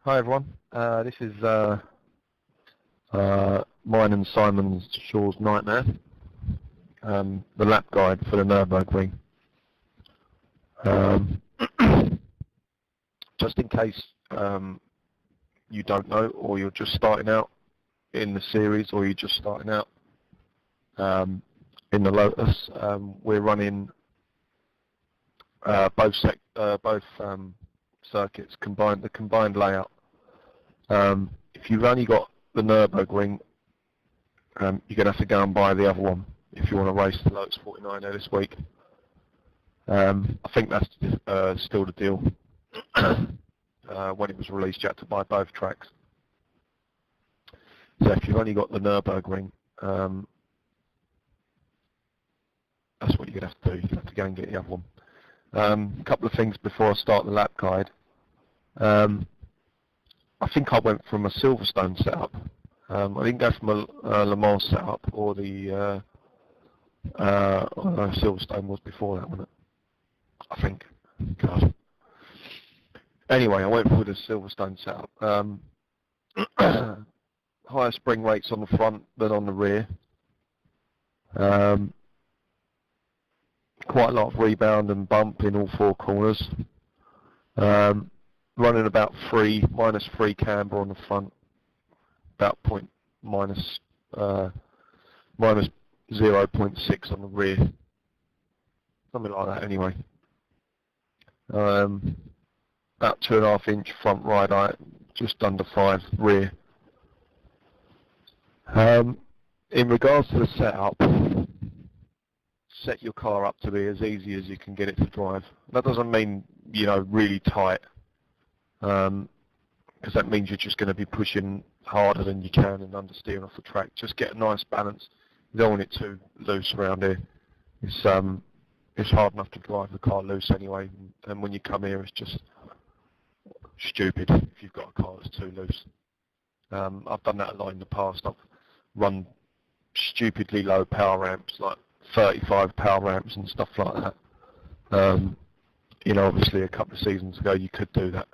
Hi everyone. This is mine and Simon Shaw's nightmare. The lap guide for the Nürburgring. Just in case you don't know, or you're just starting out in the series, or you're just starting out in the Lotus, we're running both circuits combined. The combined layout. If you've only got the Nürburgring, you're going to have to go and buy the other one if you want to race the Lotus 49 there this week. I think that's still the deal. When it was released, you had to buy both tracks. So if you've only got the Nürburgring, that's what you're going to have to do. You're going to have to go and get the other one. A couple of things before I start the lap guide. I think I went from a Silverstone setup. I didn't go from a Le Mans setup or the Silverstone was before that, wasn't it? I think. God. Anyway, I went for the Silverstone setup. Higher spring rates on the front than on the rear. Quite a lot of rebound and bump in all four corners. Running about minus 3 camber on the front, about minus 0.6 on the rear, something like that anyway. About 2.5 inch front ride height, just under 5 rear. In regards to the setup, set your car up to be as easy as you can get it to drive. That doesn't mean, really tight, because that means you're just going to be pushing harder than you can and understeering off the track. Just get a nice balance. You don't want it too loose around here. It's hard enough to drive the car loose anyway, and when you come here, it's just stupid if you've got a car that's too loose. I've done that a lot in the past. I've run stupidly low power ramps, like 35 power ramps and stuff like that. Obviously a couple of seasons ago you could do that.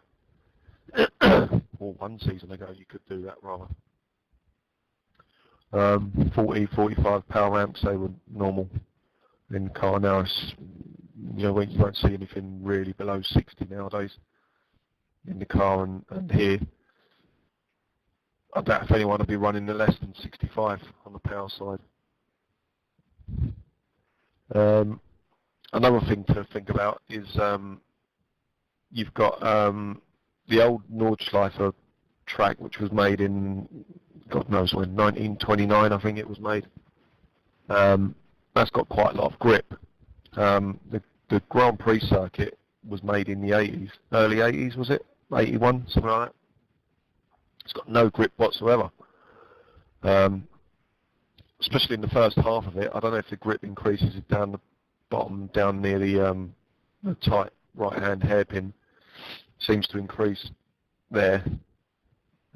Or one season ago you could do that rather. 40, 45 power ramps, they were normal in the car. Now it's, you won't see anything really below 60 nowadays in the car and here. I doubt if anyone will be running the less than 65 on the power side. Another thing to think about is you've got the old Nordschleifer track, which was made in, God knows when, 1929 I think it was made. That's got quite a lot of grip. The Grand Prix circuit was made in the 80s, early 80s was it? 81, something like that. It's got no grip whatsoever. Especially in the first half of it. I don't know if the grip increases down the bottom, down near the tight right-hand hairpin. Seems to increase there,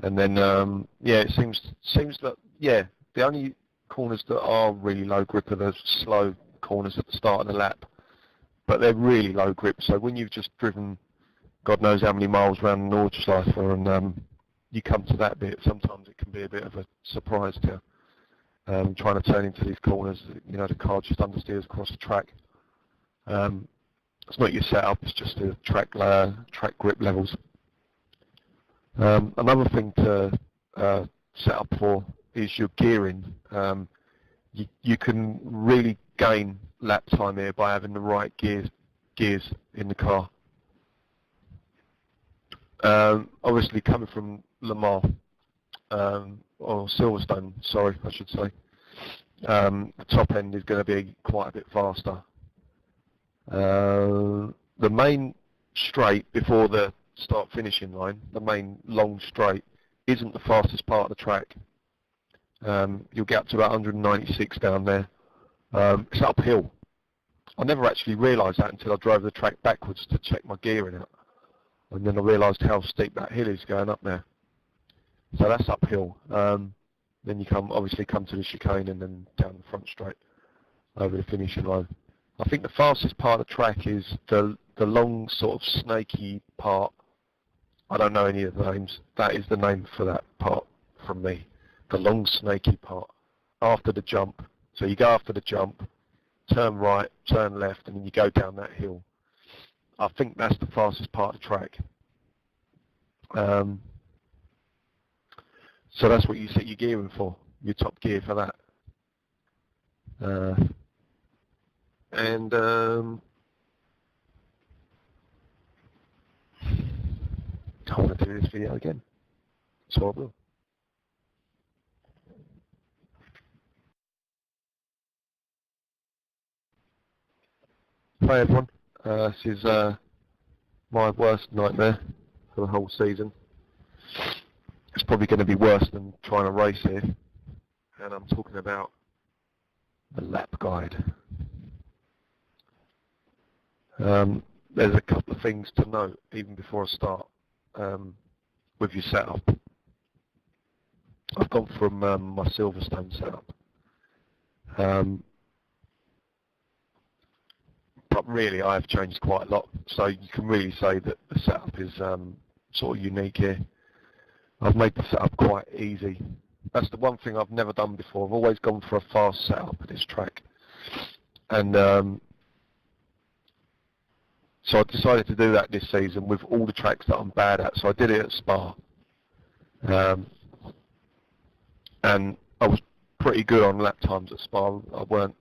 and then it seems that the only corners that are really low grip are the slow corners at the start of the lap, but they're really low grip. So when you've just driven God knows how many miles around the Nordschleifer and you come to that bit, sometimes it can be a bit of a surprise to you. Trying to turn into these corners, the car just understeers across the track. It's not your setup, it's just the track grip levels. Another thing to set up for is your gearing. You can really gain lap time here by having the right gears in the car. Obviously coming from Le Mans, or Silverstone, sorry, I should say. The top end is going to be quite a bit faster. The main straight before the start finishing line, the main long straight, isn't the fastest part of the track. You'll get up to about 196 down there. It's uphill. I never actually realised that until I drove the track backwards to check my gearing out. And then I realised how steep that hill is going up there. So that's uphill. Then you obviously come to the chicane and then down the front straight over the finishing line. I think the fastest part of the track is the long sort of snaky part I don't know any of the names. That is the name for that part from me. The long snaky part. After the jump. So you go after the jump, turn right, turn left, and then you go down that hill. I think that's the fastest part of the track. So that's what you set your gearing for, your top gear for that. I want to do this video again, so I will. Hi everyone, this is my worst nightmare for the whole season. It's probably going to be worse than trying to race here, and I'm talking about the lap guide. There's a couple of things to note even before I start with your setup. I've gone from my Silverstone setup, but really I have changed quite a lot, so you can really say that the setup is sort of unique here. I've made the setup quite easy. That's the one thing I've never done before. I've always gone for a fast setup at this track, and so I decided to do that this season with all the tracks that I'm bad at. So I did it at Spa, and I was pretty good on lap times at Spa. I weren't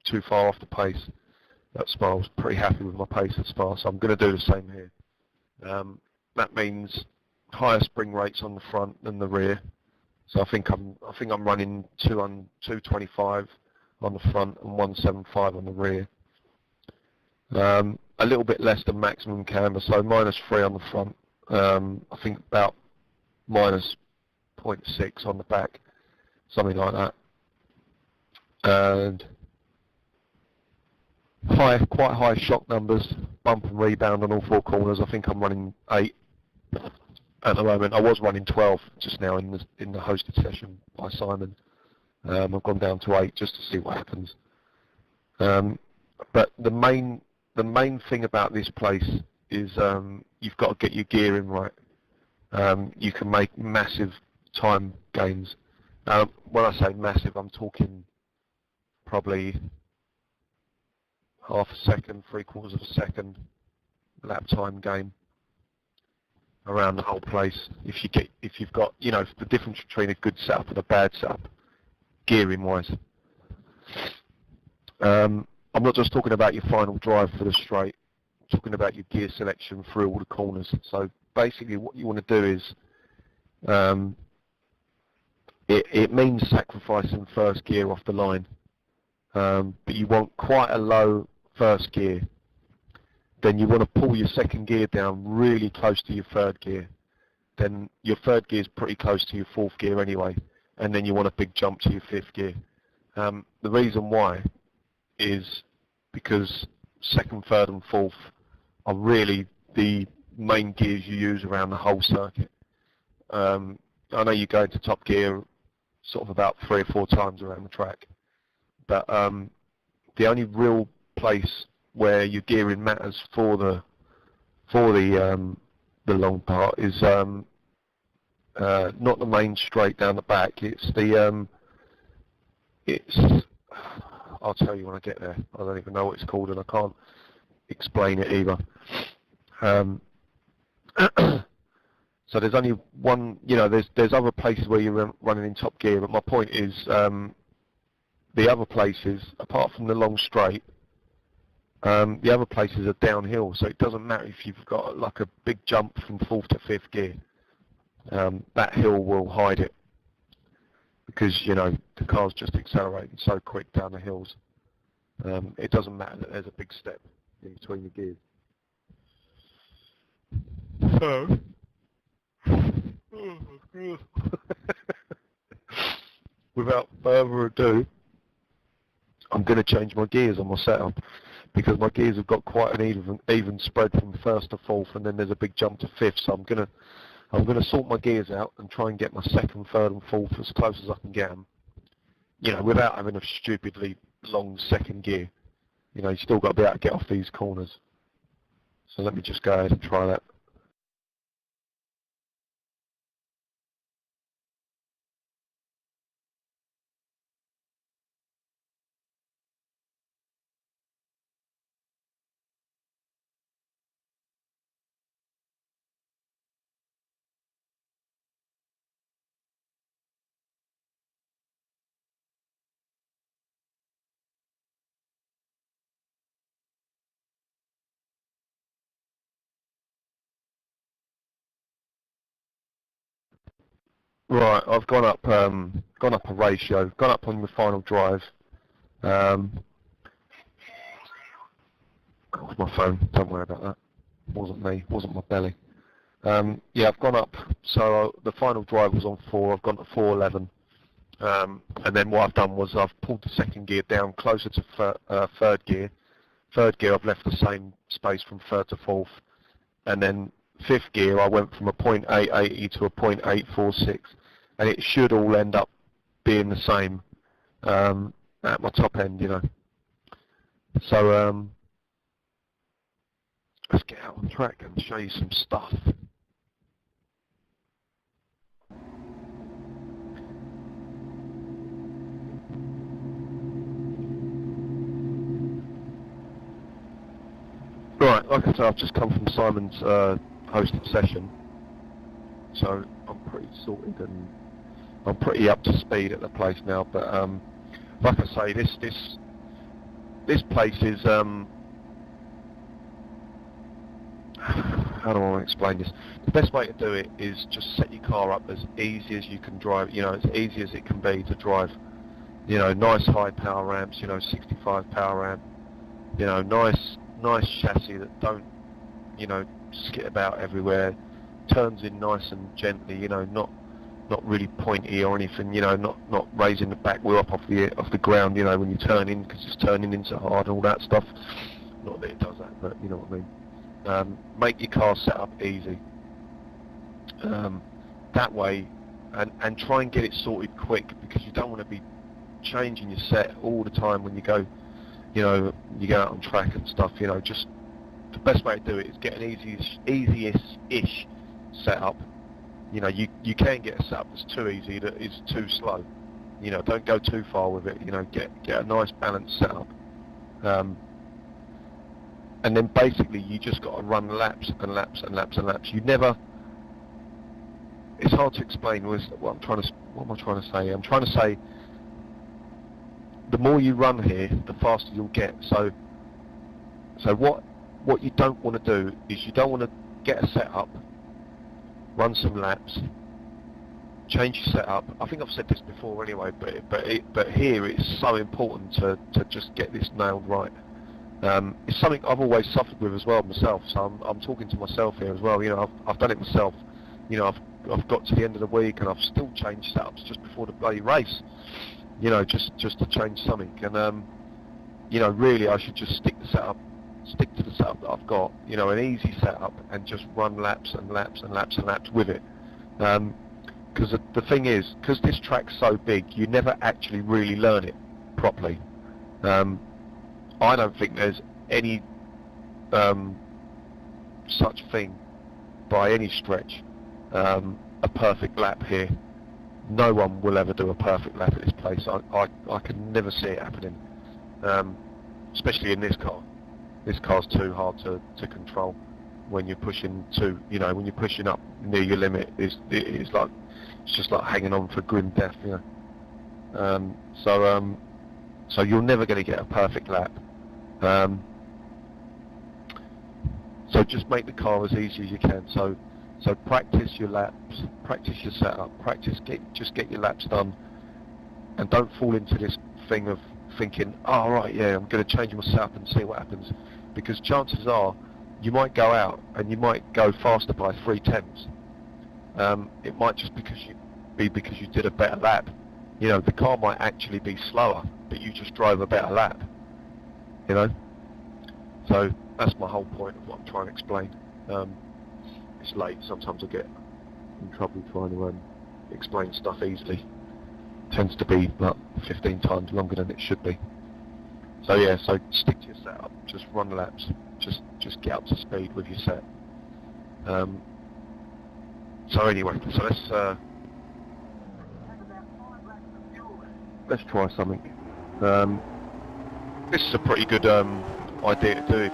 too far off the pace at Spa. I was pretty happy with my pace at Spa, so I'm going to do the same here. That means higher spring rates on the front than the rear. So I think I'm running 225 on the front and 175 on the rear. A little bit less than maximum camber, so -3 on the front. I think about -0.6 on the back, something like that. And quite high shock numbers, bump and rebound on all four corners. I think I'm running 8 at the moment. I was running 12 just now in the hosted session by Simon. I've gone down to 8 just to see what happens. But the main thing about this place is you've got to get your gearing right. You can make massive time gains. When I say massive, I'm talking probably half a second, 3/4 of a second lap time gain around the whole place. If you've got, you know, the difference between a good setup and a bad setup, gearing wise. I'm not just talking about your final drive for the straight. I'm talking about your gear selection through all the corners. So basically, what you want to do is, it means sacrificing first gear off the line, but you want quite a low first gear. Then you want to pull your second gear down really close to your third gear. Then your third gear is pretty close to your fourth gear anyway, and then you want a big jump to your fifth gear. The reason why is because second, third and fourth are really the main gears you use around the whole circuit. I know you go into top gear sort of about 3 or 4 times around the track, but the only real place where your gearing matters for the long part is not the main straight down the back. It's I'll tell you when I get there. I don't even know what it's called, and I can't explain it either. So there's only one. You know, there's other places where you're running in top gear, but my point is the other places, apart from the long straight. The other places are downhill, so it doesn't matter if you've got like a big jump from 4th to 5th gear. That hill will hide it because, you know, the car's just accelerating so quick down the hills. It doesn't matter that there's a big step in between the gears. So, without further ado, I'm going to change my gears on my setup, because my gears have got quite an even spread from 1st to 4th, and then there's a big jump to 5th. So I'm gonna sort my gears out and try and get my 2nd, 3rd, and 4th as close as I can get them. You know, without having a stupidly long 2nd gear. You know, you still got to be able to get off these corners. So let me just go ahead and try that. Right, I've gone up a ratio, gone up on the final drive. That was my phone, don't worry about that. Wasn't me, wasn't my belly. Yeah, I've gone up, so the final drive was on 4, I've gone to 411. And then what I've done was I've pulled the second gear down closer to third gear. Third gear I've left the same space from third to fourth. And then fifth gear I went from a 0.880 to a 0.846. And it should all end up being the same at my top end, you know. So let's get out on track and show you some stuff. Right, like I said, I've just come from Simon's hosted session, so I'm pretty sorted and I'm pretty up to speed at the place now. But like I say, this place is how do I want to explain this? The best way to do it is just set your car up as easy as you can drive. You know, as easy as it can be to drive. You know, nice high power ramps. You know, 65 power ramp. You know, nice chassis that don't, you know, skit about everywhere, turns in nice and gently, you know, not really pointy or anything, you know, not raising the back wheel up off the ground, you know, when you turn in, because it's turning in so hard and all that stuff. Not that it does that, but you know what I mean. Make your car set up easy. That way, and try and get it sorted quick, because you don't want to be changing your set all the time when you go, you know, you go out on track and stuff. You know, just the best way to do it is get an easiest-ish setup. You know, you can get a setup that's too easy, that is too slow. You know, don't go too far with it. You know, get a nice balanced setup. And then basically you just got to run laps and laps and laps and laps. You never. It's hard to explain what am I trying to say? I'm trying to say, the more you run here, the faster you'll get. So what you don't want to do is you don't want to get a setup, run some laps, change your setup. I think I've said this before anyway, but here it's so important to just get this nailed right. It's something I've always suffered with as well myself. So I'm talking to myself here as well. You know, I've done it myself. You know, I've got to the end of the week and I've still changed setups just before the bloody race. You know, just to change something, and you know, really I should just stick to the setup that I've got. You know, an easy setup, and just run laps and laps and laps and laps with it. Because the thing is, because this track's so big, you never actually really learn it properly. I don't think there's any such thing by any stretch, a perfect lap here. No one will ever do a perfect lap at this place. I can never see it happening, especially in this car. This car's too hard to control when you're pushing when you're pushing up near your limit. It's just like hanging on for grim death, you know. So you're never going to get a perfect lap. So just make the car as easy as you can. So practice your laps, practice your setup, just get your laps done, and don't fall into this thing of thinking, oh right, yeah, I'm going to change my setup and see what happens, because chances are you might go out and you might go faster by 0.3. It might just because you did a better lap. You know, the car might actually be slower, but you just drove a better lap. You know, so that's my whole point of what I'm trying to explain. It's late. Sometimes I get in trouble trying to explain stuff easily. Tends to be like 15 times longer than it should be. So yeah, so stick to your setup. Just run laps. Just get up to speed with your set. So anyway, so let's try something. This is a pretty good idea to do if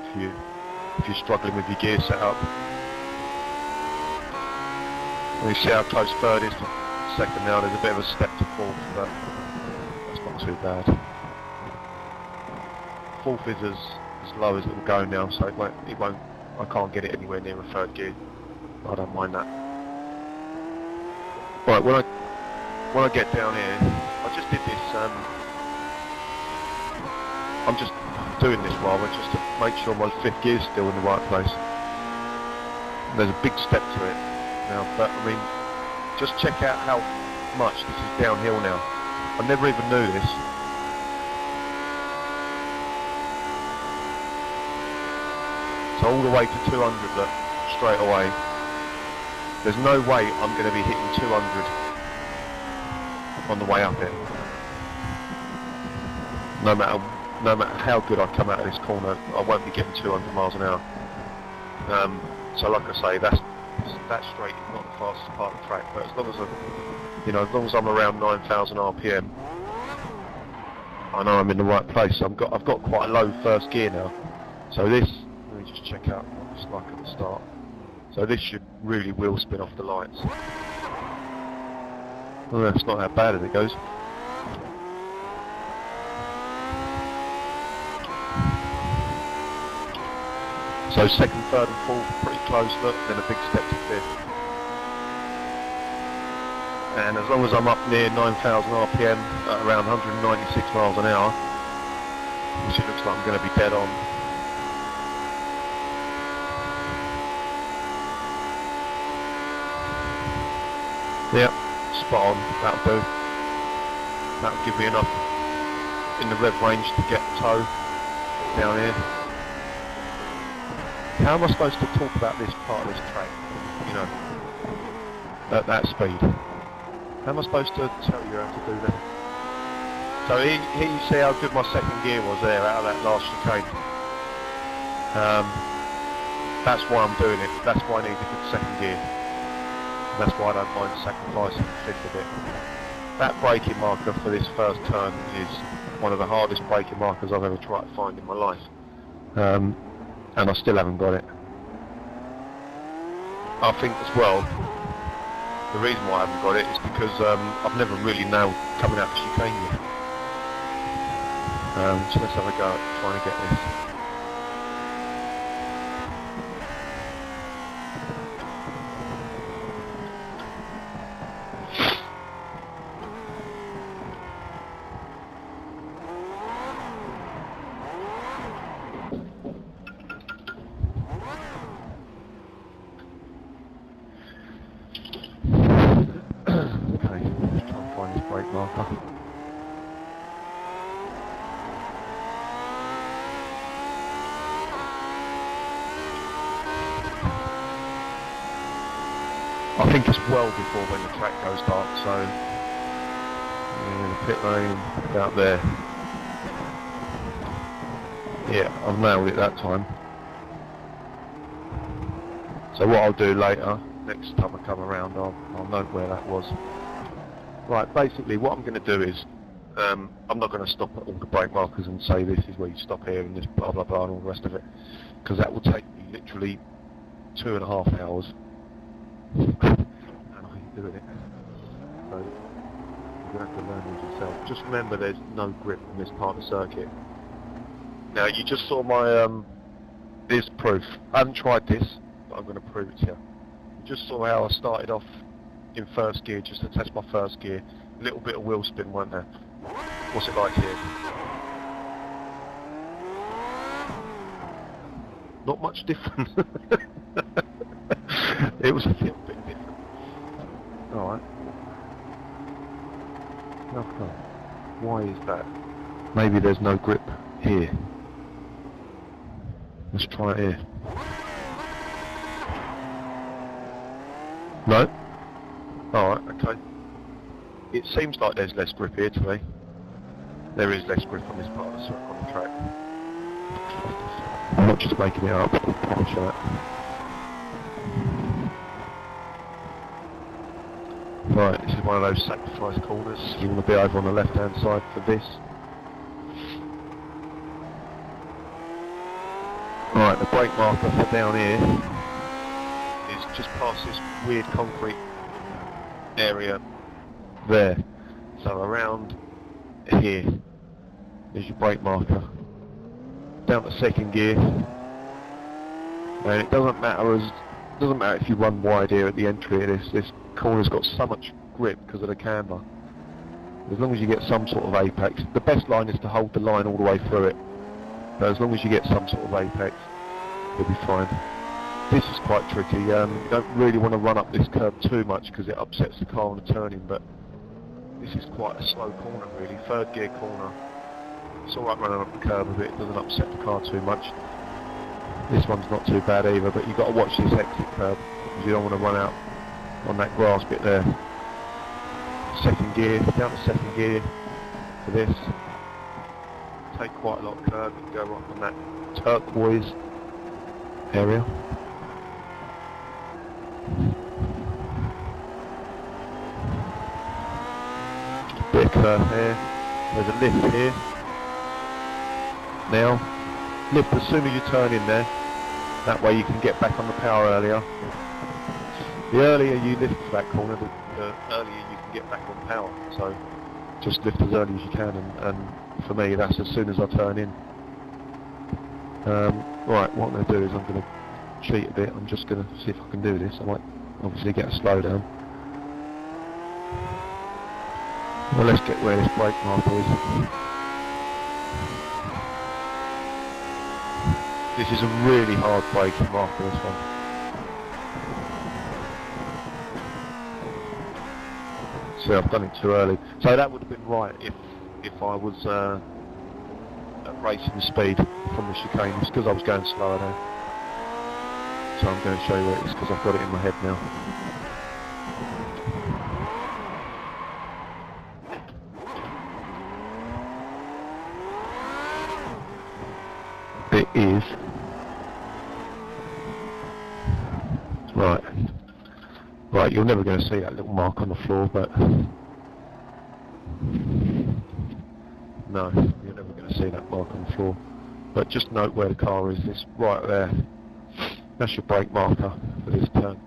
you're struggling with your gear setup. You see how close third is to second now. There's a bit of a step to fourth, but that's not too bad. Fourth is as low as it will go now, so it won't. I can't get it anywhere near a third gear. I don't mind that. Right, when I get down here, I just did this, I'm just doing this while just to make sure my fifth gear's still in the right place. There's a big step to it now, but I mean, just check out how much this is downhill now. I never even knew this. So all the way to 200, look, straight away. There's no way I'm going to be hitting 200 on the way up it. No matter how good I come out of this corner, I won't be getting 200 miles an hour. So like I say, that straight is not the fastest part of the track, but as long as I'm around 9,000 RPM, I know I'm in the right place. I've got quite a low first gear now. So this, let me just check out what it's like at the start. So this should really wheel spin off the lights. Well, it's not that bad as it goes. So second, third and fourth, pretty close, look, then a big step to fifth. And as long as I'm up near 9,000 RPM at around 196 miles an hour, which it looks like I'm going to be dead on. Yep, spot on, that'll do. That'll give me enough in the rev range to get tow down here. How am I supposed to talk about this part of this track, you know, at that speed? How am I supposed to tell you how to do that? So here you see how good my second gear was there out of that last chicane. That's why I'm doing it, that's why I need a good second gear. That's why I don't mind sacrificing the fifth a bit. That braking marker for this first turn is one of the hardest braking markers I've ever tried to find in my life. And I still haven't got it. I think as well, the reason why I haven't got it is because I've never really nailed coming out the chicane yet. So let's have a go at trying to get this. I think it's well before when the track goes dark, so yeah, the pit lane about there. Yeah, I've nailed it that time. So what I'll do later, next time I come around, I'll note where that was. Right, basically what I'm going to do is, I'm not going to stop at all the brake markers and say this is where you stop here and this blah blah blah and all the rest of it, because that will take me literally 2.5 hours. And I ain't doing it. So you're going to have to learn these yourself. Just remember there's no grip on this part of the circuit. Now you just saw my, this proof. I haven't tried this, but I'm going to prove it to you. You just saw how I started off in first gear, just to test my first gear. A little bit of wheel spin, weren't there? What's it like here? Not much different. It was a little bit different. Alright. How come? Why is that? Maybe there's no grip here. Let's try it here. No? Alright, okay. It seems like there's less grip here to me. There is less grip on this part of the track. I'm not just making it up. Watch that. Right, this is one of those sacrifice corners. You want to be over on the left hand side for this. Right, the brake marker for down here is just past this weird concrete area there. So around here is your brake marker. Down to second gear. And it doesn't matter if you run wide here at the entry of this corner's got so much grip because of the camber. As long as you get some sort of apex. The best line is to hold the line all the way through it. But as long as you get some sort of apex, you'll be fine. This is quite tricky. You don't really want to run up this curb too much because it upsets the car on the turning, but this is quite a slow corner really, third gear corner. It's alright running up the curb a bit, it doesn't upset the car too much. This one's not too bad either, but you've got to watch this exit curb because you don't want to run out on that grass bit there. Second gear, down to second gear for this. Take quite a lot of curb, you can go right on that turquoise area. Bit of curve here. There's a lift here. Now, lift as soon as you turn in there. That way you can get back on the power earlier. The earlier you lift to that corner, the earlier you can get back on power. So just lift as early as you can, and for me that's as soon as I turn in. Right, what I'm going to do is I'm going to cheat a bit. I'm just going to see if I can do this. I might obviously get a slowdown. Well, let's get where this brake marker is. This is a really hard braking marker, this one. See, I've done it too early. So that would have been right if I was at racing speed from the chicane. It's because I was going slower though. So I'm going to show you where it is because I've got it in my head now. It is right, you're never going to see that little mark on the floor, but no, you're never going to see that mark on the floor, but just note where the car is. It's right there. That's your brake marker for this turn.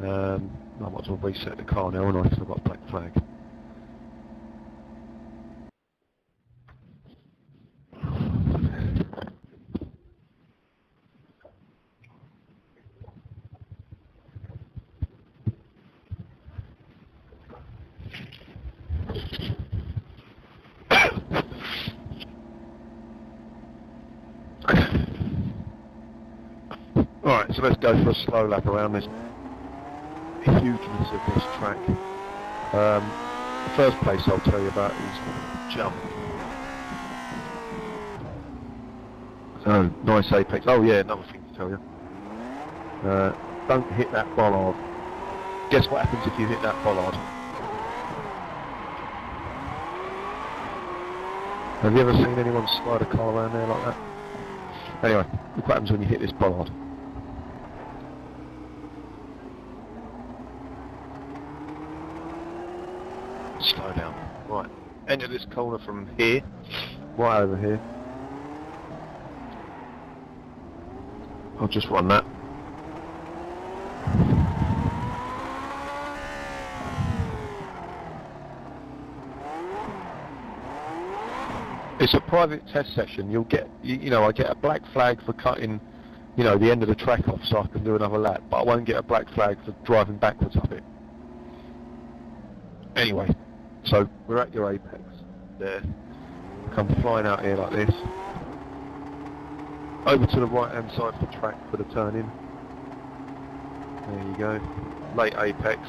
I might as well reset the car now, and I've got a black flag. Alright, so let's go for a slow lap around this hugeness of this track. The first place I'll tell you about is jump. Oh, nice apex. Oh yeah, another thing to tell you. Don't hit that bollard. Guess what happens if you hit that bollard? Have you ever seen anyone slide a car around there like that? Anyway, look what happens when you hit this bollard. Slow down. Right, enter this corner from here, right over here. I'll just run that. It's a private test session. You'll get, you know, I get a black flag for cutting, you know, the end of the track off so I can do another lap, but I won't get a black flag for driving backwards up it. Anyway, so we're at your apex there. Come flying out here like this. Over to the right hand side of the track for the turn in. There you go. Late apex.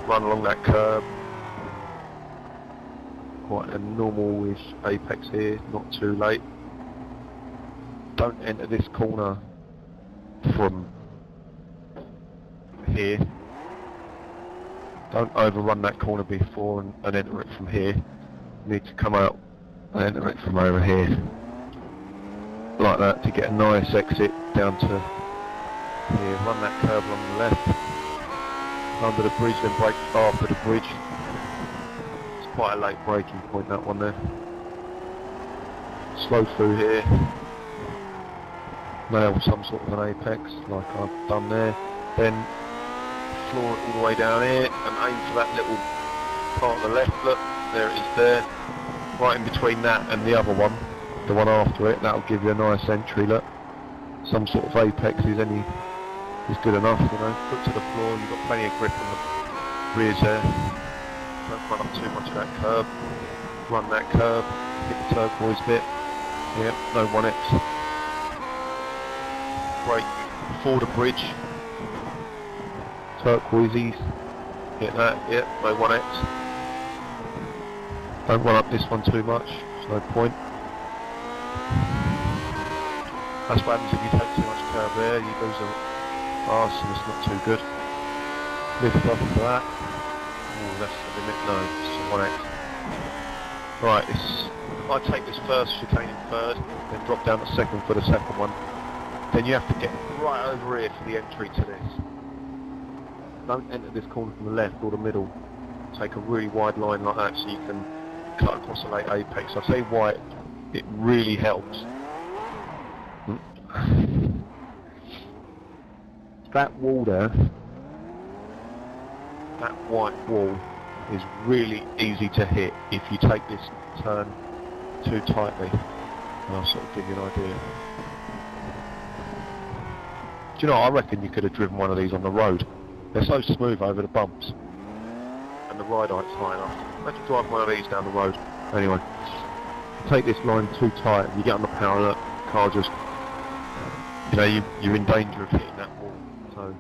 Run along that curb. Quite a normal-ish apex here, not too late. Don't enter this corner from here. Don't overrun that corner before and enter it from here. You need to come out and enter it from over here. Like that to get a nice exit down to here. Run that curve along the left. Under the bridge, then brake after the bridge. It's quite a late braking point, that one there. Slow through here. Nail some sort of an apex like I've done there. Then floor it all the way down here and aim for that little part of the left. Look, there it is there. Right in between that and the other one, the one after it. That'll give you a nice entry. Look, some sort of apex is any is good enough, you know. Foot to the floor, you've got plenty of grip on the rears there. Don't run up too much of that curb. Run that curb, hit the turquoise bit. Yep, no 1X. Brake before the bridge. Turquoises. Hit that, yep, no 1X. Don't run up this one too much, there's no point. That's what happens if you take too much curb there, you lose a arse and it's not too good. Lift up for that. Oh, that's the limit, no, it's 1X. Right, I take this first chicane in third, then drop down the second for the second one. Then you have to get right over here for the entry to this. Don't enter this corner from the left or the middle. Take a really wide line like that so you can cut across a late apex. I say why it really helps. That wall there, that white wall, is really easy to hit if you take this turn too tightly. And I'll sort of give you an idea. Do you know, I reckon you could have driven one of these on the road. They're so smooth over the bumps. And the ride height's high enough. Imagine driving one of these down the road. Anyway, take this line too tight, you get on the power, look, the car just, you know, you're in danger of hitting that wall. So,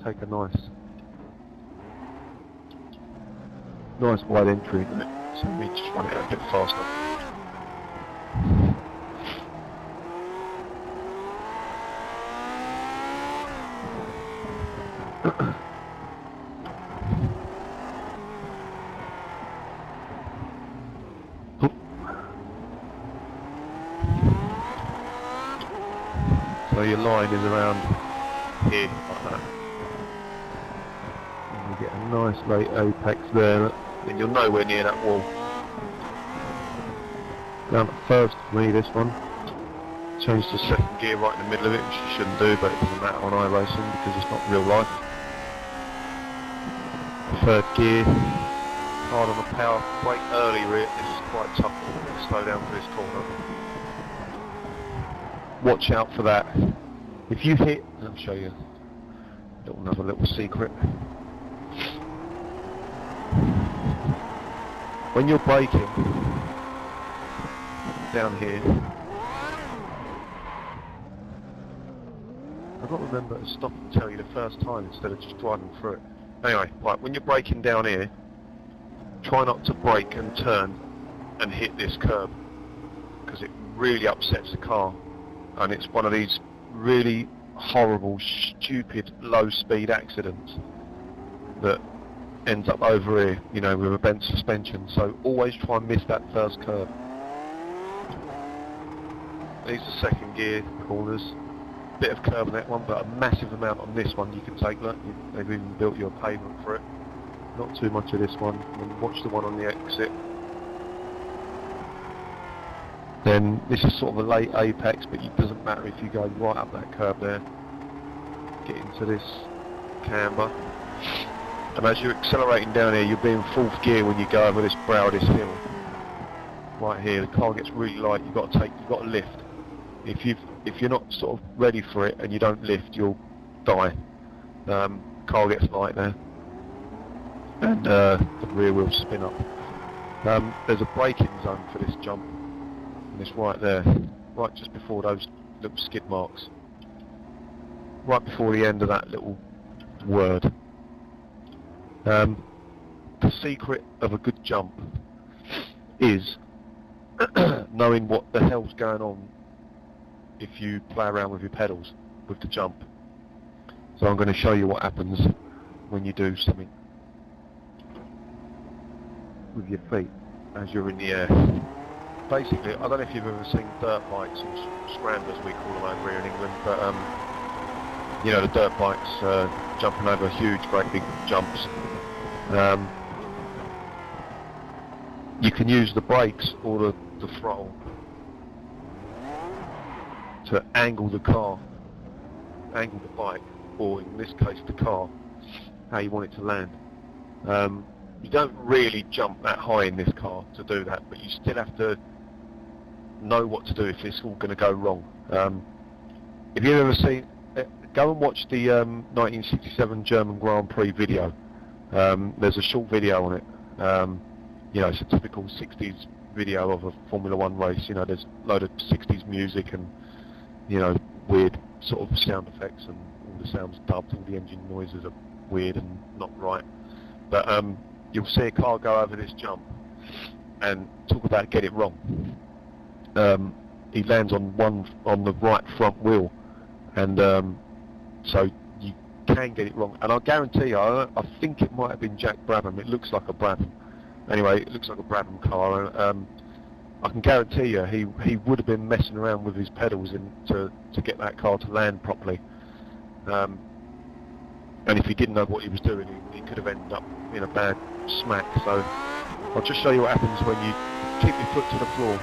take a nice wide entry, isn't it? So we just run it a bit faster. So your line is around here, like that. And you get a nice late apex there, and you're nowhere near that wall. Down at first for me, this one. Change to second gear right in the middle of it, which you shouldn't do, but it doesn't matter on iRacing because it's not real life. Third gear, hard on the power, brake early rear, this is quite tough to slow down for this corner. Watch out for that. If you hit, I'll show you another little secret. When you're braking down here, I've got to remember to stop and tell you the first time instead of just driving through it. Anyway, right, when you're braking down here, try not to brake and turn and hit this curb, because it really upsets the car. And it's one of these really horrible, stupid, low-speed accidents that ends up over here, you know, with a bent suspension. So always try and miss that first curve. These are second gear corners. Bit of curb on that one, but a massive amount on this one you can take. Look, they've even built you a pavement for it. Not too much of this one. And watch the one on the exit. Then this is sort of a late apex, but it doesn't matter if you go right up that curb there. Get into this camber. And as you're accelerating down here, you'll be in fourth gear when you go over this brow of this hill. Right here, the car gets really light. You've got to lift. If you're not sort of ready for it and you don't lift, you'll die. Car gets light there, and the rear wheels spin up. There's a braking zone for this jump, and it's right there, right just before those little skid marks, right before the end of that little word. The secret of a good jump is knowing what the hell's going on if you play around with your pedals with the jump. So I'm going to show you what happens when you do something with your feet as you're in the air. Basically, I don't know if you've ever seen dirt bikes or scramblers, we call them over here in England, but you know, the dirt bikes jumping over huge, great big jumps. You can use the brakes or the throttle to angle the car, angle the bike, or in this case the car, how you want it to land. You don't really jump that high in this car to do that, but you still have to know what to do if it's all going to go wrong. If you've ever seen, go and watch the 1967 German Grand Prix video. There's a short video on it. You know, it's a typical 60s video of a Formula One race. You know, there's a load of 60s music and, you know, weird sort of sound effects, and all the sounds dubbed, all the engine noises are weird and not right. But you'll see a car go over this jump, and talk about get it wrong. He lands on the right front wheel, and so you can get it wrong. And I guarantee you, I think it might have been Jack Brabham. It looks like a Brabham. Anyway, it looks like a Brabham car. And, I can guarantee you, he would have been messing around with his pedals to get that car to land properly. And if he didn't know what he was doing, he could have ended up in a bad smack. So I'll just show you what happens when you keep your foot to the floor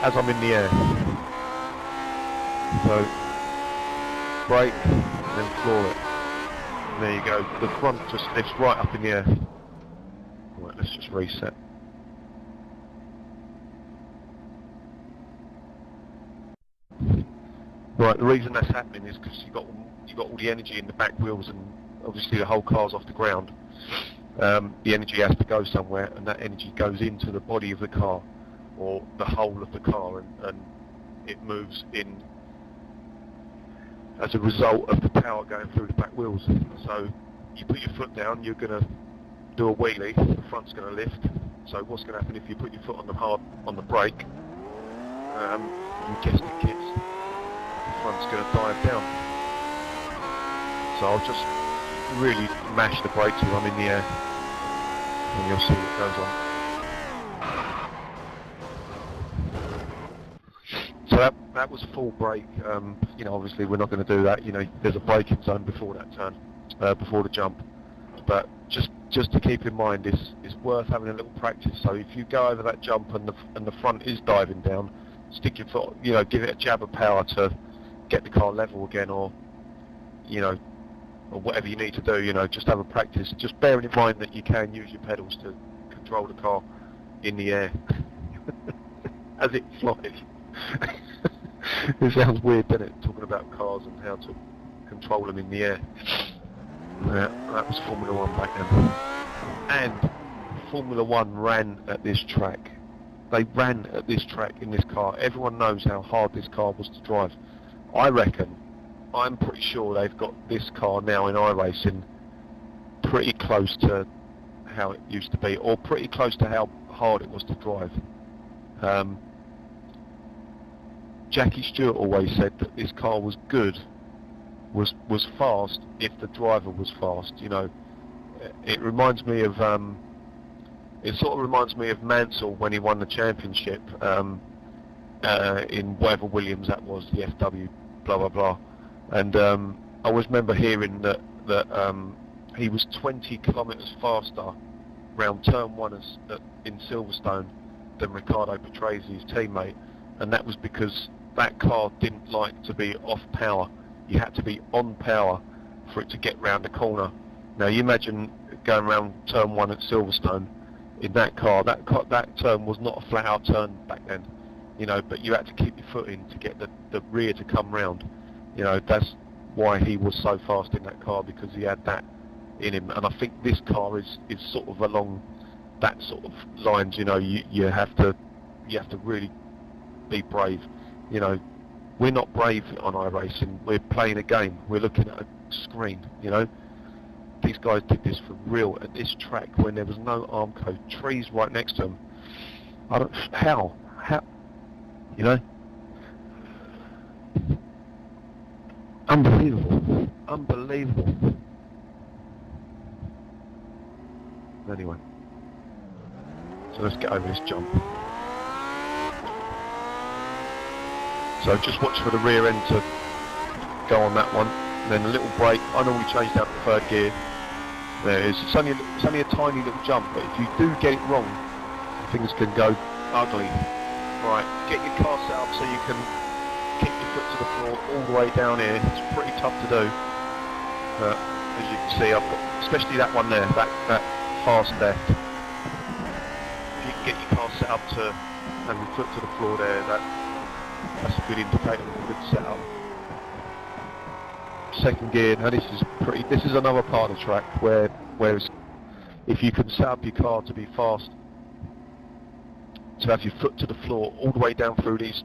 as I'm in the air. So brake, and then floor it. And there you go. The front just lifts right up in the air. Right, let's just reset. Right, the reason that's happening is because you got all the energy in the back wheels, and obviously the whole car's off the ground. The energy has to go somewhere, and that energy goes into the body of the car, or the whole of the car, and it moves in as a result of the power going through the back wheels. So you put your foot down, you're going to do a wheelie, the front's going to lift. So what's going to happen if you put your foot on the brake? You guessed it, kids. The front's going to dive down. So I'll just really mash the brakes as I'm in the air, and you'll see what goes on. So that was full brake. You know, obviously we're not going to do that. You know, there's a braking zone before that turn, before the jump. But just to keep in mind, it's worth having a little practice. So if you go over that jump and the front is diving down, stick your foot, you know, give it a jab of power to get the car level again, or, you know, or whatever you need to do. You know, just have a practice. Just bearing in mind that you can use your pedals to control the car in the air as it flies. It sounds weird, doesn't it, talking about cars and how to control them in the air. Yeah, that was Formula One back then. And Formula One ran at this track. They ran at this track in this car. Everyone knows how hard this car was to drive. I'm pretty sure they've got this car now in iRacing pretty close to how it used to be, or pretty close to how hard it was to drive. Jackie Stewart always said that this car was good, was fast if the driver was fast. You know, it reminds me of it sort of reminds me of Mansell when he won the championship in whatever Williams that was, the FW blah blah blah. And I always remember hearing that he was 20 kilometres faster round turn 1 in Silverstone than Riccardo Patrese, his teammate, and that was because that car didn't like to be off power. You had to be on power for it to get round the corner. Now you imagine going round turn 1 at Silverstone in that car. That turn was not a flat out turn back then, you know, but you had to keep your foot in to get the rear to come round. You know, that's why he was so fast in that car, because he had that in him. And I think this car is sort of along that sort of lines. You know, you have to really be brave. You know, we're not brave on iRacing. We're playing a game. We're looking at a screen. You know, these guys did this for real at this track when there was no Armco, trees right next to them. How, you know. Unbelievable. Anyway, so let's get over this jump. So just watch for the rear end to go on that one, and then a little brake. I normally change down to third gear. There it is. It's only a tiny little jump, but if you do get it wrong, things can go ugly. Right, get your car set up so you can kick your foot to the floor all the way down here. It's pretty tough to do. As you can see, I've got, especially that one there, that fast left. If you can get your car set up to have your foot to the floor there, that's a good indicator of a good setup. second gear. Now this is another part of the track where if you can set up your car to be fast, to have your foot to the floor all the way down through these,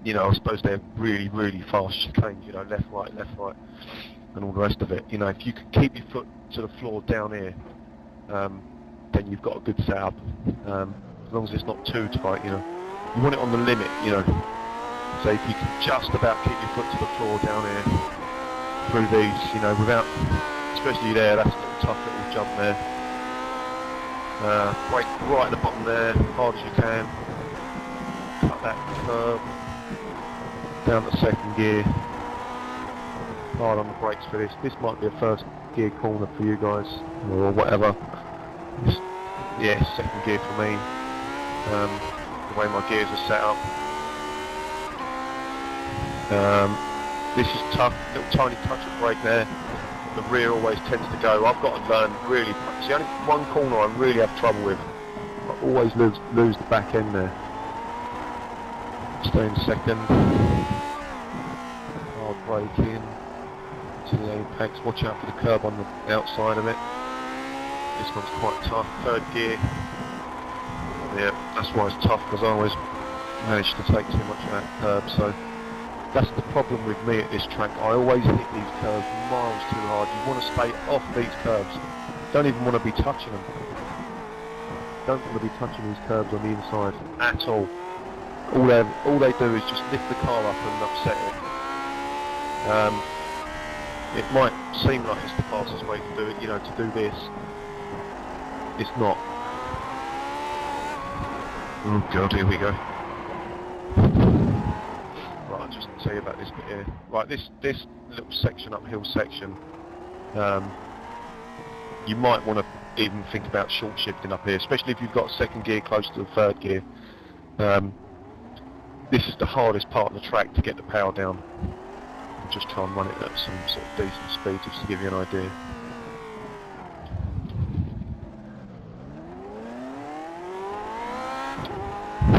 you know, I suppose they're really, really fast chicanes, you know, left, right, and all the rest of it. You know, if you can keep your foot to the floor down here, then you've got a good setup. As long as it's not too tight, you know. You want it on the limit, you know. So if you can just about keep your foot to the floor down here, through these, you know, without, especially there, that's a little tough little jump there. Brake right at the bottom there, hard as you can. Cut that curve. Down to second gear. Hard on the brakes for this. This might be a first gear corner for you guys, or whatever. Yeah, second gear for me. The way my gears are set up. This is tough, little tiny touch of brake there. The rear always tends to go. I've got to learn really. See, only one corner I really have trouble with. I always lose the back end there. Stay in second. Hard brake in to the apex. Watch out for the curb on the outside of it. This one's quite tough. Third gear. Yeah, that's why it's tough, because I always manage to take too much of that curb. So that's the problem with me at this track. I always hit these curves miles too hard. You want to stay off these curves. Don't even want to be touching them. Don't want to be touching these curves on the inside at all. All they do is just lift the car up and upset it. It might seem like it's the fastest way to do it, you know, to do this. It's not. Oh god, here we go. Right, I'll just tell you about this bit here. Right, this little section, uphill section, you might want to even think about short shifting up here, especially if you've got second gear close to the third gear. This is the hardest part of the track to get the power down. I'll just try and run it at some sort of decent speed just to give you an idea.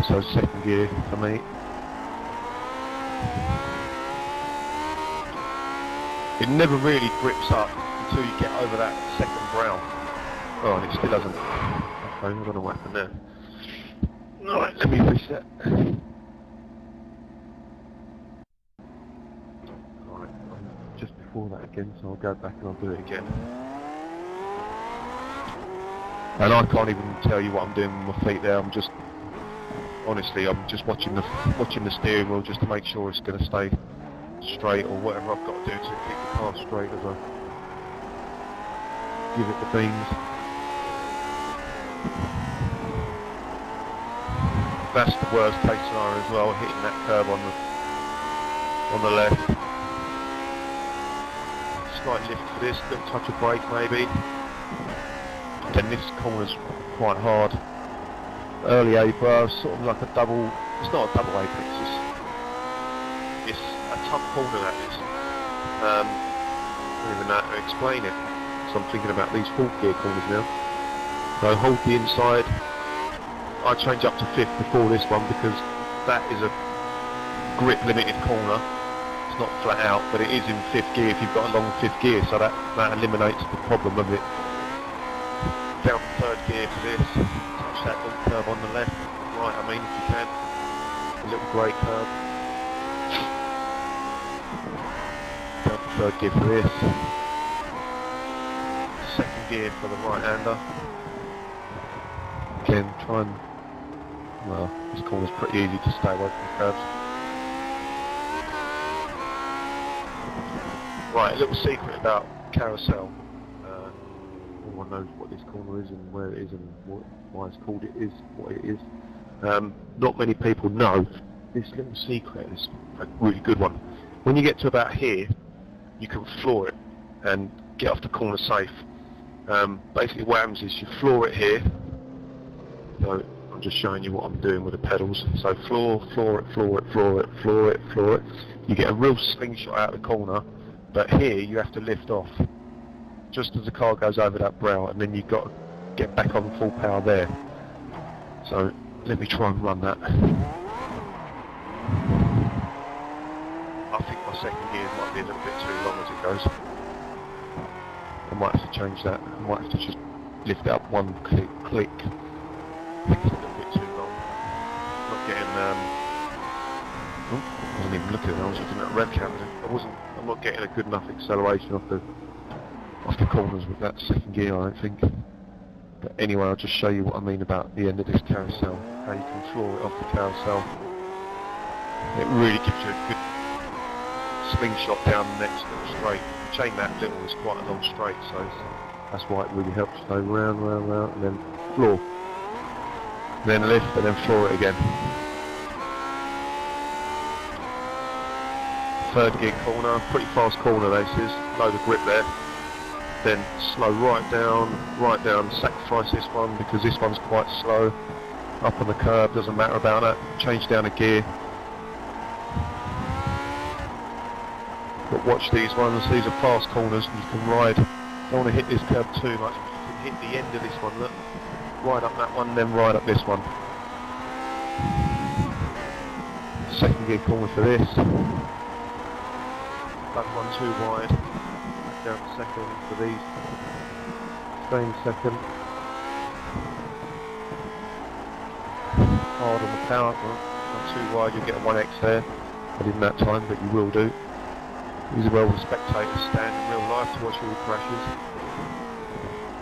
So second gear for me. It never really grips up until you get over that second brow. Oh, and it still doesn't. Okay, I don't know what happened there. Alright, let me reset. Alright, I'm just before that again, so I'll go back and I'll do it again. And I can't even tell you what I'm doing with my feet there. I'm just, honestly, I'm just watching the steering wheel just to make sure it's going to stay straight, or whatever I've got to do to keep the car straight as I give it the beans. That's the worst case scenario as well, hitting that curb on the left. Slight lift for this, little touch of brake maybe. Then this corner's quite hard. Early April, sort of like a double. It's not a double apex. It's a tough corner, that is. I don't even know how to explain it. So I'm thinking about these fourth gear corners now. So hold the inside. I change up to fifth before this one because that is a grip limited corner. It's not flat out, but it is in fifth gear if you've got a long fifth gear. So that eliminates the problem of it. Down third gear for this. Touch that little curve on the left, right, I mean, if you can. A little grey curve. Down to third gear for this. Second gear for the right-hander. Again, try and, well, this corner's pretty easy to stay away from the curves. Right, a little secret about carousel. No one knows what this corner is and where it is and why it's called it is what it is. Not many people know this little secret. Is a really good one. When you get to about here, you can floor it and get off the corner safe. Basically what happens is you floor it here. So I'm just showing you what I'm doing with the pedals. So floor it. You get a real slingshot out of the corner, but here you have to lift off just as the car goes over that brow, and then you've got to get back on full power there. So let me try and run that. I think my second gear might be a little bit too long as it goes. I might have to change that. I might have to just lift it up one click. I think it's a little bit too long. Not getting, I wasn't even looking at it, I was looking at a rev counter. I'm not getting a good enough acceleration off the corners with that second gear, I don't think. But anyway, I'll just show you what I mean about the end of this carousel, how you can floor it off the carousel. It really gives you a good slingshot down the next little straight. Chain that little is quite a long straight, so that's why it really helps. So round, and then floor. Then lift, and then floor it again. Third gear corner, pretty fast corner this is, load of grip there. Then slow right down, sacrifice this one because this one's quite slow. Up on the curb, doesn't matter about that. Change down a gear. But watch these ones, these are fast corners and you can ride. Don't want to hit this curb too much, but you can hit the end of this one, look. Ride up that one, then ride up this one. Second gear corner for this. Don't run too wide. Back down to second for these. Stay in second. Hard on the power, not too wide, you'll get a 1x there. I didn't that time, but you will do. These are where all the spectators stand in real life to watch all the crashes.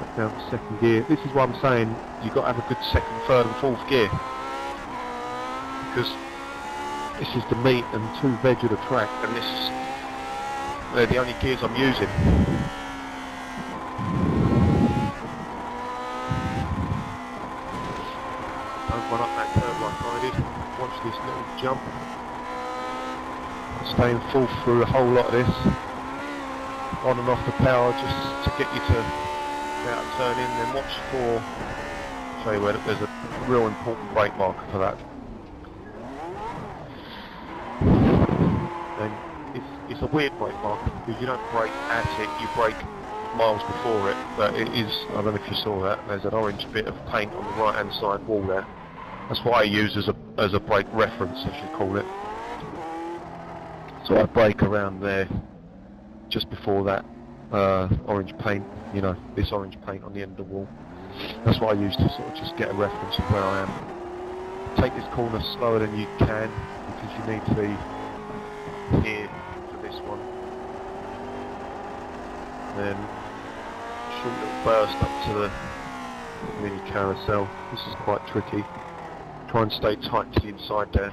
Back down to second gear. This is what I'm saying, you've got to have a good second, third and fourth gear. Because this is the meat and two veg of the track, and they're the only gears I'm using. Don't run up that curve like I did. Watch this little jump. Staying full through a whole lot of this. On and off the power just to get you to get out and turn in. Then watch for, show you where there's a real important brake marker for that. And it's a weird brake marker because you don't brake at it, you brake miles before it. But it is, I don't know if you saw that, there's an orange bit of paint on the right hand side wall there. That's what I use as a brake reference, I should call it. So I brake around there just before that orange paint, you know, this orange paint on the end of the wall. That's what I use to sort of just get a reference of where I am. Take this corner slower than you can because you need to be here for this one. Then short little burst up to the mini carousel. This is quite tricky. Try and stay tight to the inside there.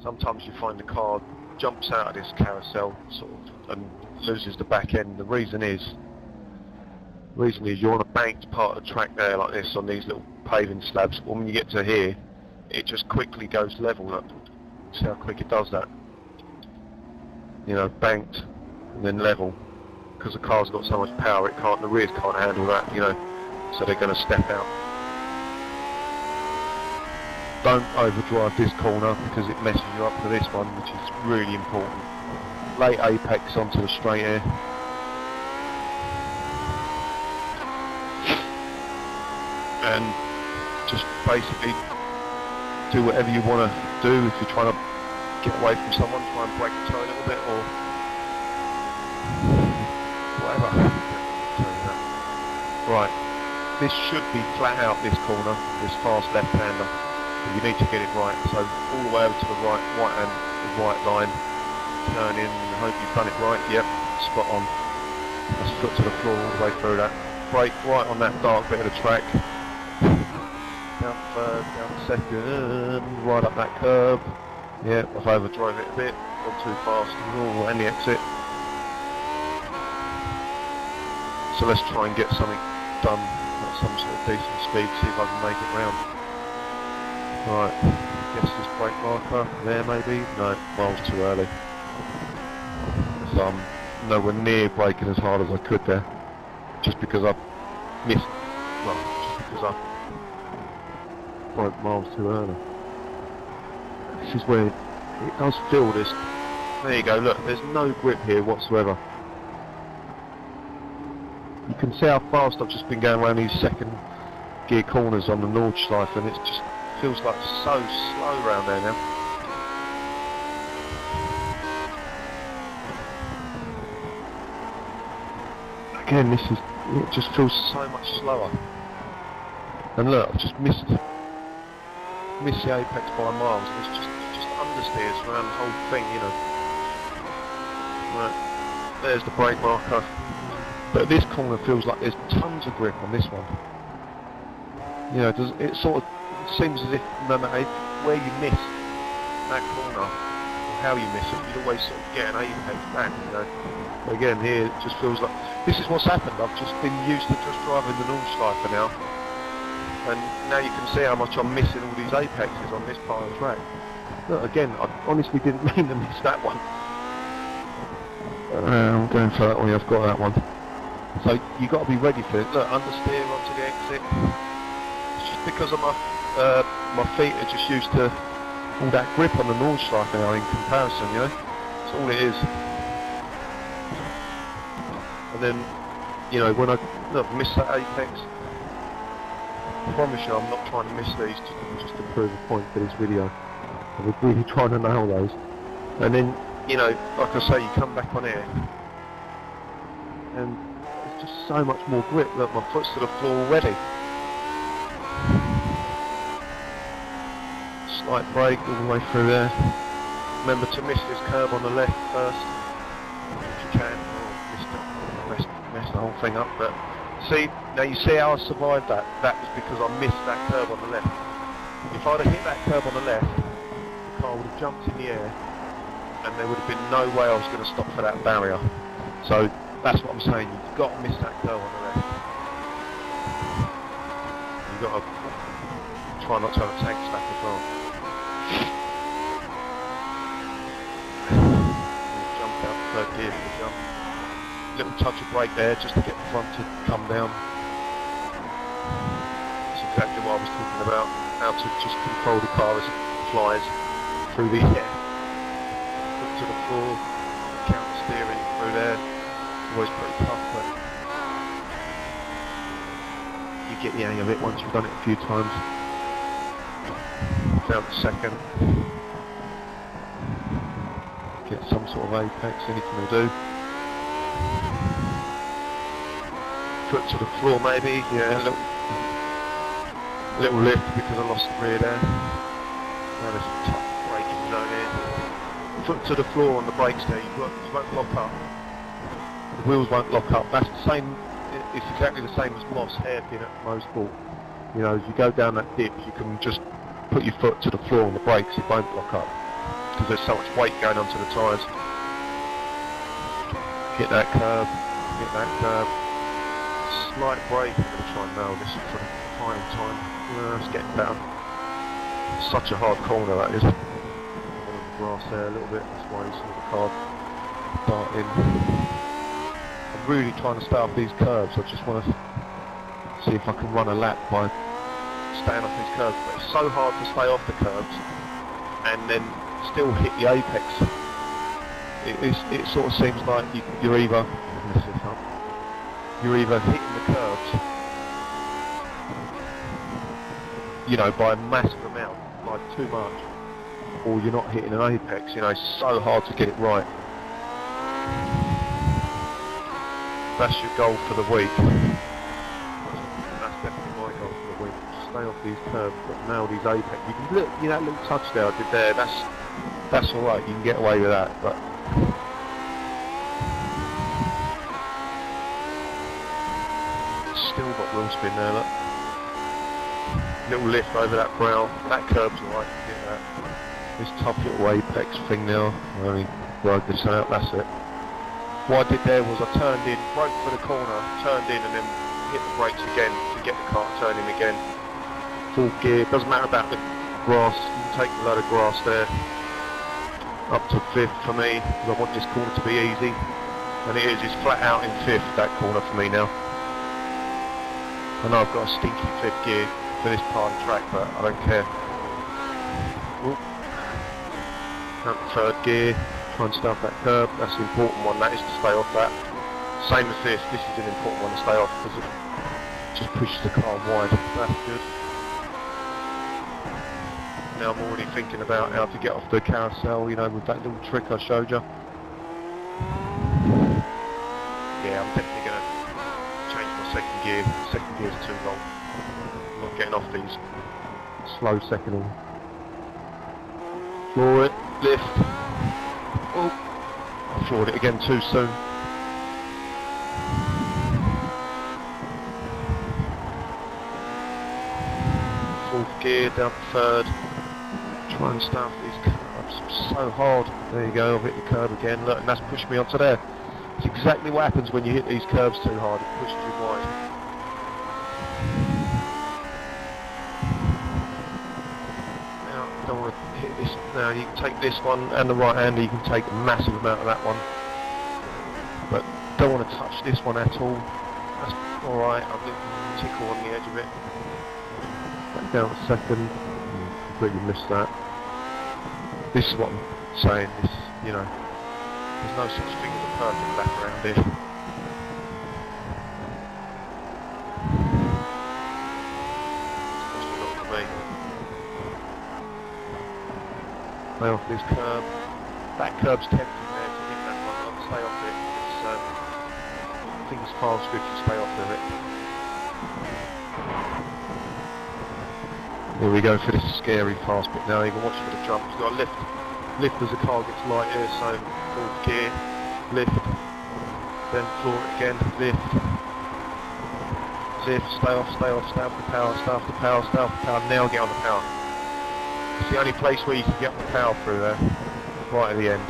Sometimes you find the car jumps out of this carousel sort of and loses the back end. The reason is you're on a banked part of the track there like this on these little paving slabs. When you get to here, it just quickly goes level. Look, see how quick it does that. You know, banked and then level because the car's got so much power it can't. The rears can't handle that. You know, so they're going to step out. Don't overdrive this corner because it messes you up for this one, which is really important. Late apex onto the straight air. And just basically do whatever you want to do. If you're trying to get away from someone, try and break the toe a little bit or whatever. Right, this should be flat out this corner, this fast left-hander. You need to get it right, so all the way over to the right hand, the right line, turn in, and hope you've done it right. Yep, spot on. That's foot to the floor all the way through that. Brake right on that dark bit of the track. Down third, down second, right up that curb. Yep, I've overdrove it a bit, gone too fast, and the exit. So let's try and get something done at some sort of decent speed, see if I can make it round. Right, guess this brake marker there maybe? No, miles too early. So I'm nowhere near braking as hard as I could there. Just because I missed, well, just because I broke miles too early. This is where it does feel this. There you go, look, there's no grip here whatsoever. You can see how fast I've just been going around these second gear corners on the Nordschleife, and it's just feels like so slow around there now. again, it just feels so much slower. And look, I've just missed the apex by miles, and it's just understeers around the whole thing, you know. Right, there's the brake marker. But this corner feels like there's tons of grip on this one. You know, it sort of seems as if no matter where you miss that corner, or how you miss it, you'd always sort of get an apex back, you know. But again, here it just feels like this is what's happened. I've just been used to just driving the Nürburgring now, and now you can see how much I'm missing all these apexes on this part of the track. Look, again, I honestly didn't mean to miss that one. I'm going for that one. I've got that one. So you got to be ready for it. Look, understeer onto the exit. It's just because of my feet are just used to all that grip on the Nürburgring now in comparison, you know. That's all it is. And then, you know, when I miss that apex, I promise you I'm not trying to miss these just to prove a point for this video. I was really trying to nail those. And then, you know, like I say, you come back on here, and there's just so much more grip. Look, my foot's to the floor already. Slight brake all the way through there. Remember to miss this curb on the left first, if you can. Mess the whole thing up, but see, now you see how I survived that? That was because I missed that curb on the left. If I'd have hit that curb on the left, the car would have jumped in the air, and there would have been no way I was going to stop for that barrier. So that's what I'm saying, you've got to miss that curb on the left. You've got to try not to have a tank stack as well. Jump out third gear for the jump. Little touch of brake there just to get the front to come down. That's exactly what I was talking about, how to just control the car as it flies through the air. Foot to the floor, counter steering through there, always pretty tough, but you get the hang of it once you've done it a few times. Found the second. Get some sort of apex, anything will do. Foot to the floor maybe, yeah, a little lift because I lost the rear there. Now there's a tough braking zone here. Foot to the floor on the brakes there, you won't lock up. The wheels won't lock up. That's the same, it's exactly the same as Moss hairpin at motorsport. You know, as you go down that dip, you can just put your foot to the floor on the brakes, it won't lock up. Because there's so much weight going onto the tyres. Hit that curb, hit that curb. Slight brake, I'm going to try and nail this for the final time. It's getting better. Such a hard corner that is. On the grass there a little bit, that's why you see the car dart in. I'm really trying to stay off these curves, I just want to see if I can run a lap by staying off these curves. But it's so hard to stay off the curves and then still hit the apex. It sort of seems like you're either hitting the curves, you know, by a massive amount, like too much, or you're not hitting an apex. You know, it's so hard to get it right. That's your goal for the week. That's definitely my goal for the week. Stay off these curves, but nail these apex. You can look, you know, that little touch there I did there. That's all right. You can get away with that, but. Still got wheel spin there, look. Little lift over that brow. That curb's alright, you get that. This tough little apex thing now. I only rode this out, that's it. What I did there was I turned in, broke for the corner, turned in and then hit the brakes again to get the car turning again. Full gear, doesn't matter about the grass, you can take a load of grass there. Up to fifth for me, because I want this corner to be easy. And it is, it's flat out in fifth, that corner for me now. I know I've got a stinky fifth gear for this part of the track, but I don't care. Out the third gear, try and stay off that curb, that's the important one, that is to stay off that. Same as this is an important one to stay off because it just pushes the car wide, that's good. Now I'm already thinking about how to get off the carousel, you know, with that little trick I showed you. Yeah, I'm definitely going to second gear. Second gear's too long. I'm not getting off these. Slow seconding. Floor it, lift. Oh, I floored it again too soon. Fourth gear, down to third. Try and stay off these curbs. So hard. There you go, I've hit the curb again. Look, and that's pushed me onto there. It's exactly what happens when you hit these curves too hard. It pushes you wide. Now, I don't want to hit this. Now, you can take this one and the right hander. You can take a massive amount of that one. But don't want to touch this one at all. That's alright. I'll tickle on the edge of it. Back down a second. Completely missed that. This is what I'm saying. This, you know, there's no such thing as a perfect lap around here. Especially not for me. Stay off this curb. That curb's tempting there to hit that one. I'll stay off it. It's, I think it's faster if you stay off of it. Here we go for this scary fast bit now. You can watch for the jump. You've got to lift. Lift as the car gets light here, so fourth gear, lift, then floor it again, lift, lift, stay off the power, stay off the power, stay off the power, now get on the power. It's the only place where you can get the power through there, right at the end.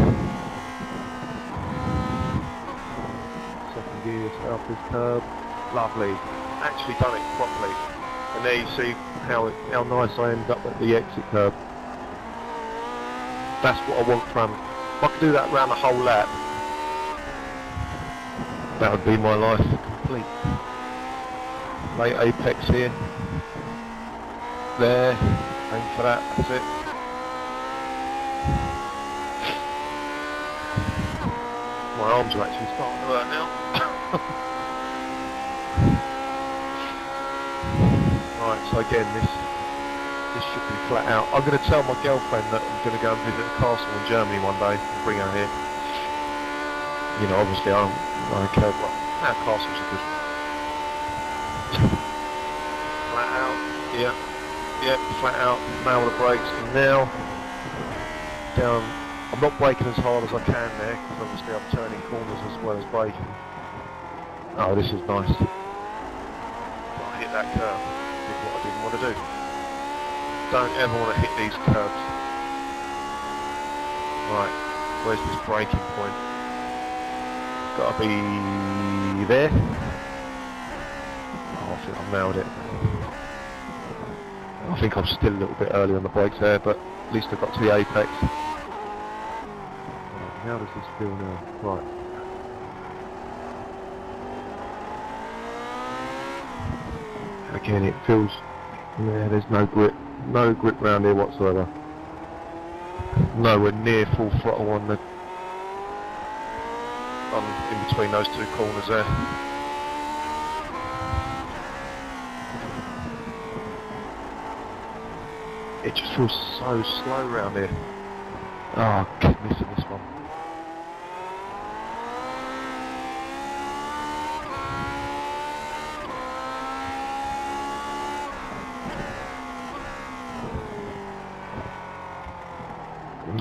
Second gear, stay off this curb, lovely, actually done it properly. And there you see how nice I ended up at the exit curb. That's what I want from. If I could do that around the whole lap, that would be my life complete. Late apex here. There. Aim for that. That's it. My arms are actually starting to hurt now. Right, so again, this should be flat out. I'm going to tell my girlfriend that I'm going to go and visit a castle in Germany one day and bring her here. You know, obviously I don't care what. Our castles are good. Flat out. Yeah, flat out. Nail the brakes. And now, down. I'm not braking as hard as I can there, because obviously I'm turning corners as well as braking. Oh, this is nice. I hit that curve. Did what I didn't want to do. Don't ever want to hit these curves. Right, where's this braking point? Gotta be there. Oh, I think I've nailed it. I think I'm still a little bit early on the brakes there, but at least I got to the apex. Right, how does this feel now? Right. Again, it feels, yeah, there's no grip round here whatsoever. Nowhere near full throttle on in between those two corners there. It just feels so slow round here. Oh, I keep missing this one.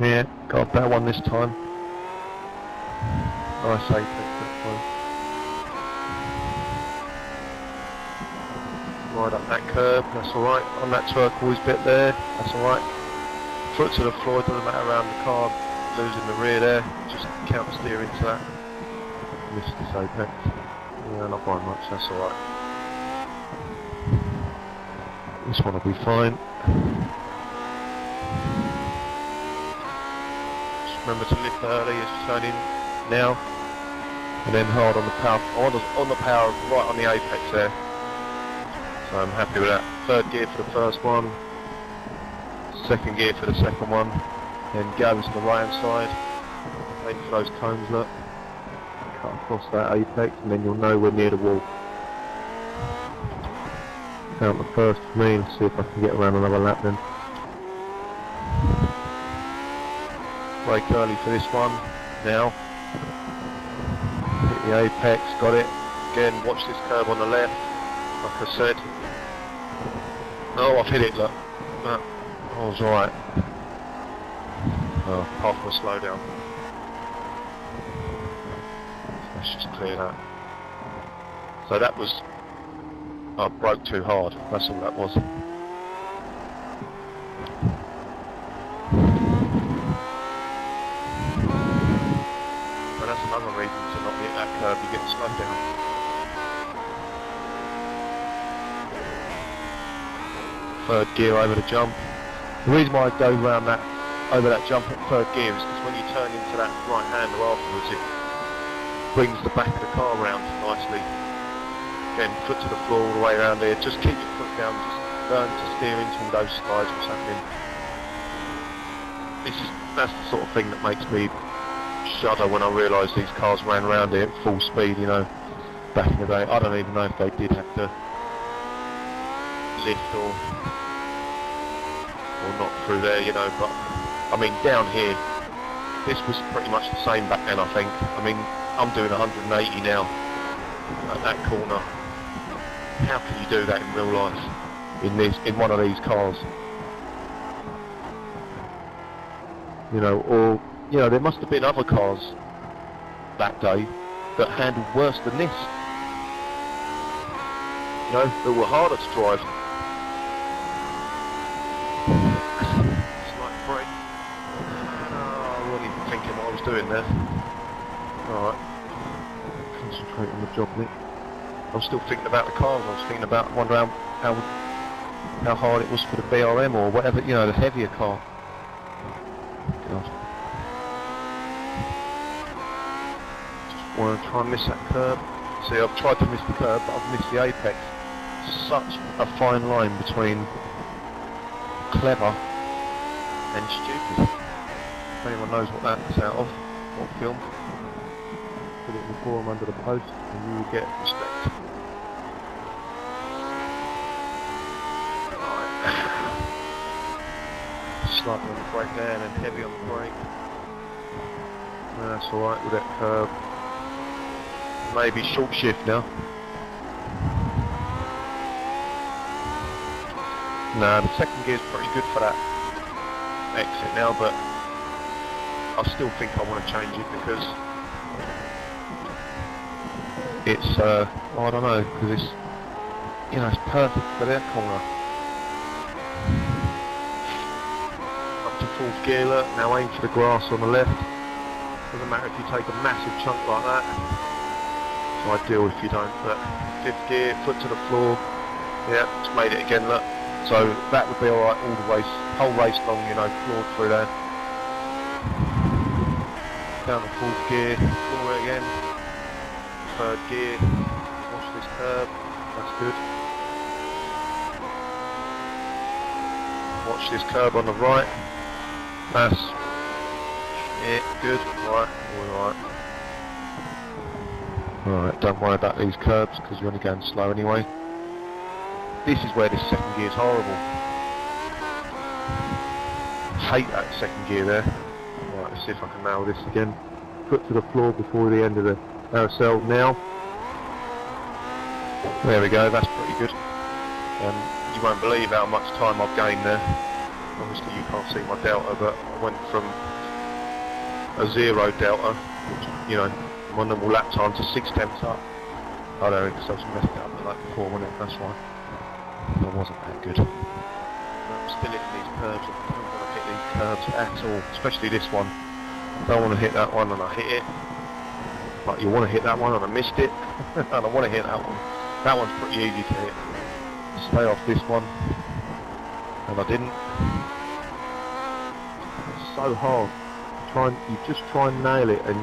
Yeah, got a better one this time. Nice apex that time. Right up that curb, that's alright. On that turquoise bit there, that's alright. Foot to the floor, doesn't matter around the car, losing the rear there. Just counter steer into that. Missed this apex. Yeah, not by much, that's alright. This one will be fine. Remember to lift early as you turn in now, and then hard on the power, on the power right on the apex there. So I'm happy with that. Third gear for the first one, second gear for the second one, then go to the right hand side, wait for those cones, look, cut across that apex, and then you'll know we're near the wall. Count the first for me and see if I can get around another lap then. Brake early for this one, now. Hit the apex, got it. again, watch this curb on the left, like I said. Oh, I've hit it, look. I was alright. Oh, half my slow down. Let's just clear that. So that was... I broke too hard, that's all that was. And that's another reason to not hit that curb, you get slowed down. Third gear over the jump. The reason why I go around that, over that jump at third gear is because when you turn into that right hander afterwards, it brings the back of the car round nicely. Again, foot to the floor all the way around here. Just keep your foot down, just learn to steer into all those slides, what's happening. That's the sort of thing that makes me shudder when I realise these cars ran around here at full speed, you know, back in the day. I don't even know if they did have to lift or not through there, you know, but I mean down here this was pretty much the same back then, I think. I mean, I'm doing 180 now at that corner. How can you do that in real life in one of these cars? You know, or you know, there must have been other cars that day that handled worse than this, you know, that were harder to drive. Doing there. Alright. Concentrate on the job, Nick. I'm still thinking about the cars. I was thinking about wondering how hard it was for the BRM or whatever, you know, the heavier car. God. Just want to try and miss that curb. See, I've tried to miss the curb, but I've missed the apex. Such a fine line between clever and stupid. If anyone knows what that's out of, what film, put it in the forum under the post and you will get respect. Right. Slightly on the brake there and then heavy on the brake. That's alright with that curb. Maybe short shift now. Nah, the second gear's pretty good for that exit now, but I still think I want to change it because it's, I don't know, because it's, you know, it's perfect for their corner. Up to fourth gear, look, now aim for the grass on the left. Doesn't matter if you take a massive chunk like that. It's ideal if you don't, but fifth gear, foot to the floor. Yeah, just made it again, look. So that would be alright all the way, whole race long, you know, floored through there. Down the fourth gear, floor it again. Third gear, watch this curb, that's good. Watch this curb on the right, that's it, good, right, alright. Alright, don't worry about these curbs because you're only going slow anyway. This is where this second gear is horrible. Hate that second gear there. Right, let's see if I can nail this again. Foot to the floor before the end of the carousel now. There we go, that's pretty good. You won't believe how much time I've gained there. Obviously you can't see my delta, but I went from a 0 delta, which, you know, my normal lap time, to 6/10 up. I don't know, because I was messed it up the lap before, wasn't it? That's why. It wasn't that good. I'm still hitting these curbs. I don't want to hit these curbs at all, especially this one. I don't want to hit that one and I hit it. But you want to hit that one and I missed it. And I want to hit that one. That one's pretty easy to hit. Stay off this one. And I didn't. It's so hard. You just try and nail it, and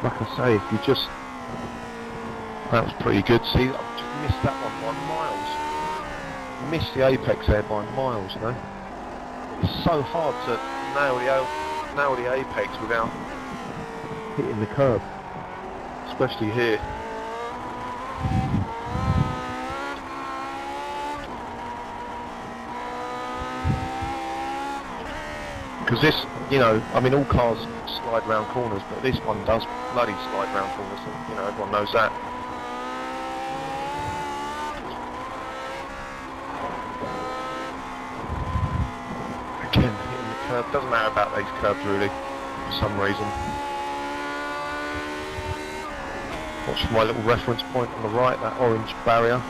like I say, if you just... That was pretty good. See, I just missed that one by miles. Missed the apex there by miles, you know. It's so hard to nail the apex without hitting the curb, especially here. Because this, you know, I mean, all cars slide round corners, but this one does bloody slide round corners, you know, everyone knows that. doesn't matter about these curves really, for some reason. Watch my little reference point on the right, that orange barrier.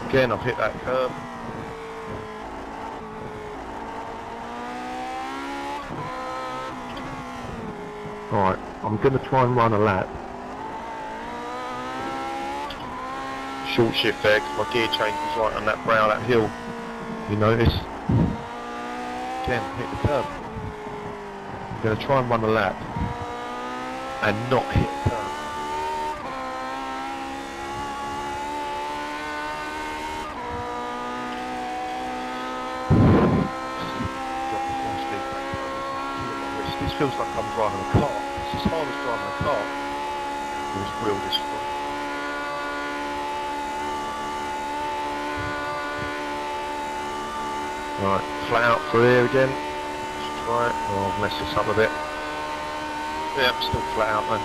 Again, I've hit that curve. Alright, I'm going to try and run a lap. Short shift there, because my gear change was right on that brow, that hill. You notice? Again, hit the curve. I'm going to try and run a lap and not hit the curve. This feels like I'm driving a car. It's as hard as driving a car. This wheel this way. Right, flat out for here again. Let's try it. Oh, I've messed this up a bit. Yep, still flat out though.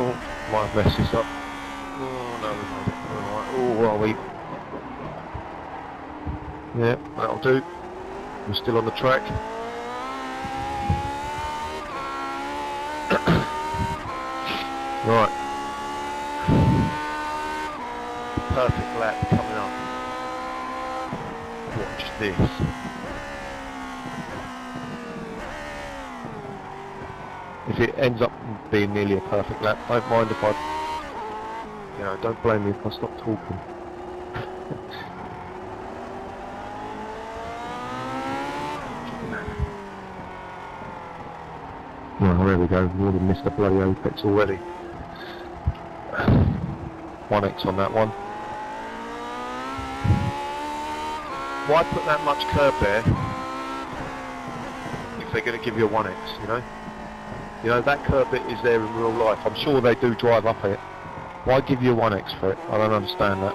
Oh, might have messed this up. Oh no, we've made it. Alright, oh, where are we? Yeah, that'll do. We're still on the track. Right. Perfect lap coming up. Watch this. If it ends up being nearly a perfect lap, don't mind if I... don't blame me if I stop talking. Well, there we go, we've already missed the bloody apex already. 1x on that one. Why put that much curb there if they're going to give you a 1x, you know? You know, that curb bit is there in real life. I'm sure they do drive up it. Why give you a 1x for it? I don't understand that.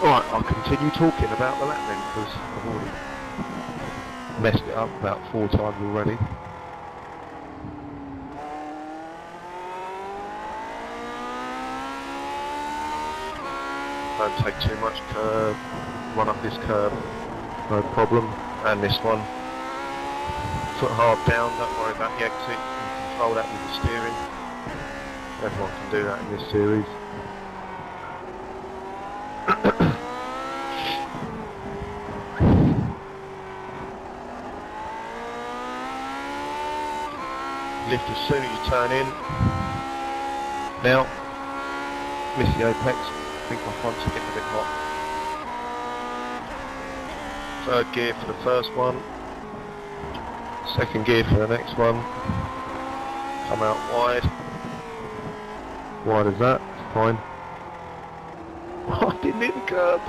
Alright, I'll continue talking about the lap then, because I've already messed it up about 4 times already. Don't take too much curve, run up this curve, no problem. And this one, foot hard down, don't worry about the exit, you can control that with the steering. Everyone can do that in this series. Lift as soon as you turn in. Now, miss the apex. I think my fronts are getting a bit hot. Third gear for the first one. Second gear for the next one. Come out wide. Wide as that. Fine. Oh, I didn't hit the curb.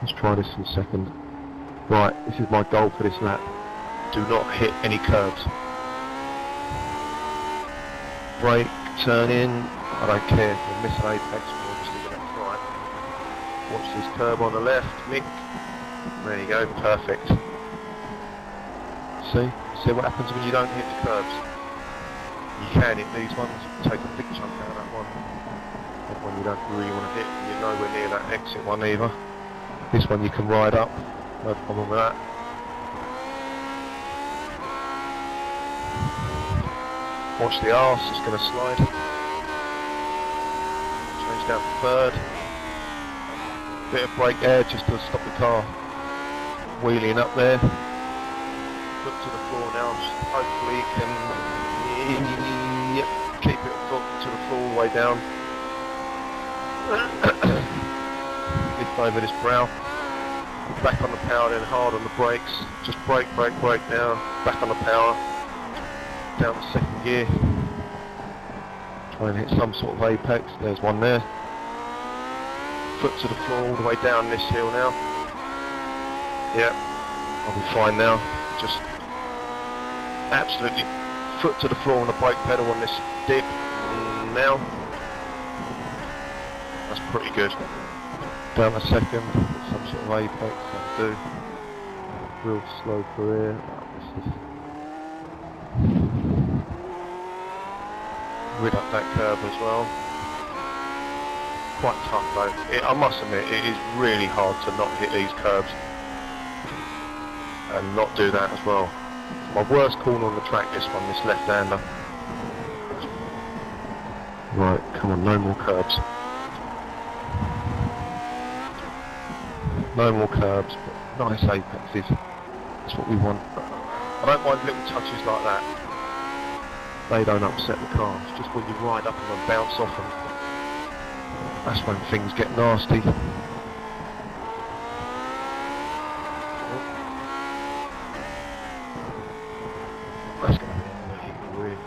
Let's try this in a second. Right, this is my goal for this lap. Do not hit any curbs. Brake, turn in. I don't care if we miss an apex, we're obviously going to try. Watch this curb on the left, Mick. There you go, perfect. See what happens when you don't hit the curbs. You can hit these ones, you can take a big chunk out of that one. That one you don't really want to hit, and you're nowhere near that exit one either. This one you can ride up, no problem with that. Watch the arse, it's going to slide. Change down to third. Bit of brake there just to stop the car wheeling up there. Look to the floor now, hopefully you can keep it to the floor all the way down. Lift over this brow. Back on the power, then hard on the brakes. Just brake now. Back on the power. Down the second gear. Try and hit some sort of apex. There's one there. Foot to the floor all the way down this hill now. Yep, I'll be fine now. Just absolutely foot to the floor on the brake pedal on this dip. Now, that's pretty good. Down a second, some sort of apex, that'll do. Real slow for here. Rid up that curve as well. quite tough though. I must admit, it is really hard to not hit these curbs and not do that as well. My worst corner on the track, this one, this left-hander. Right, come on, no more curbs. No more curbs, but nice apexes. That's what we want. I don't mind little touches like that. They don't upset the car. It's just when you ride up them and bounce off them, that's when things get nasty. That's going to be really weird.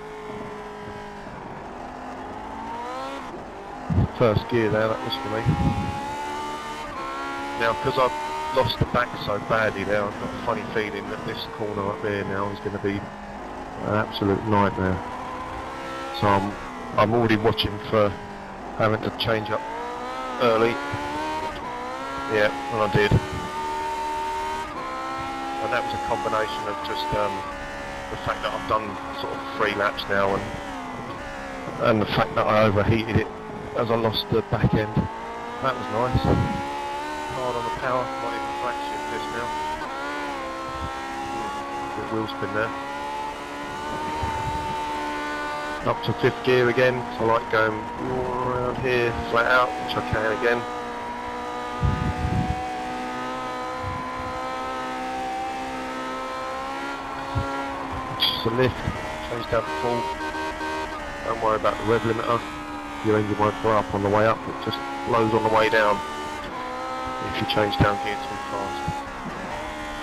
First gear there, that was for me. Now, because I've lost the back so badly there, I've got a funny feeling that this corner up there now is going to be an absolute nightmare. So I'm already watching for having to change up early. Yeah, and I did. And that was a combination of just the fact that I've done sort of 3 laps now, and the fact that I overheated it as I lost the back end. That was nice. Hard on the power, not even flat shift this now. Good wheel spin there. Up to 5th gear again, so I like going around here, flat out, which I can again. Just a lift, change down to full. Don't worry about the rev limiter. Your engine won't blow up on the way up, it just blows on the way down if you change down gear too fast.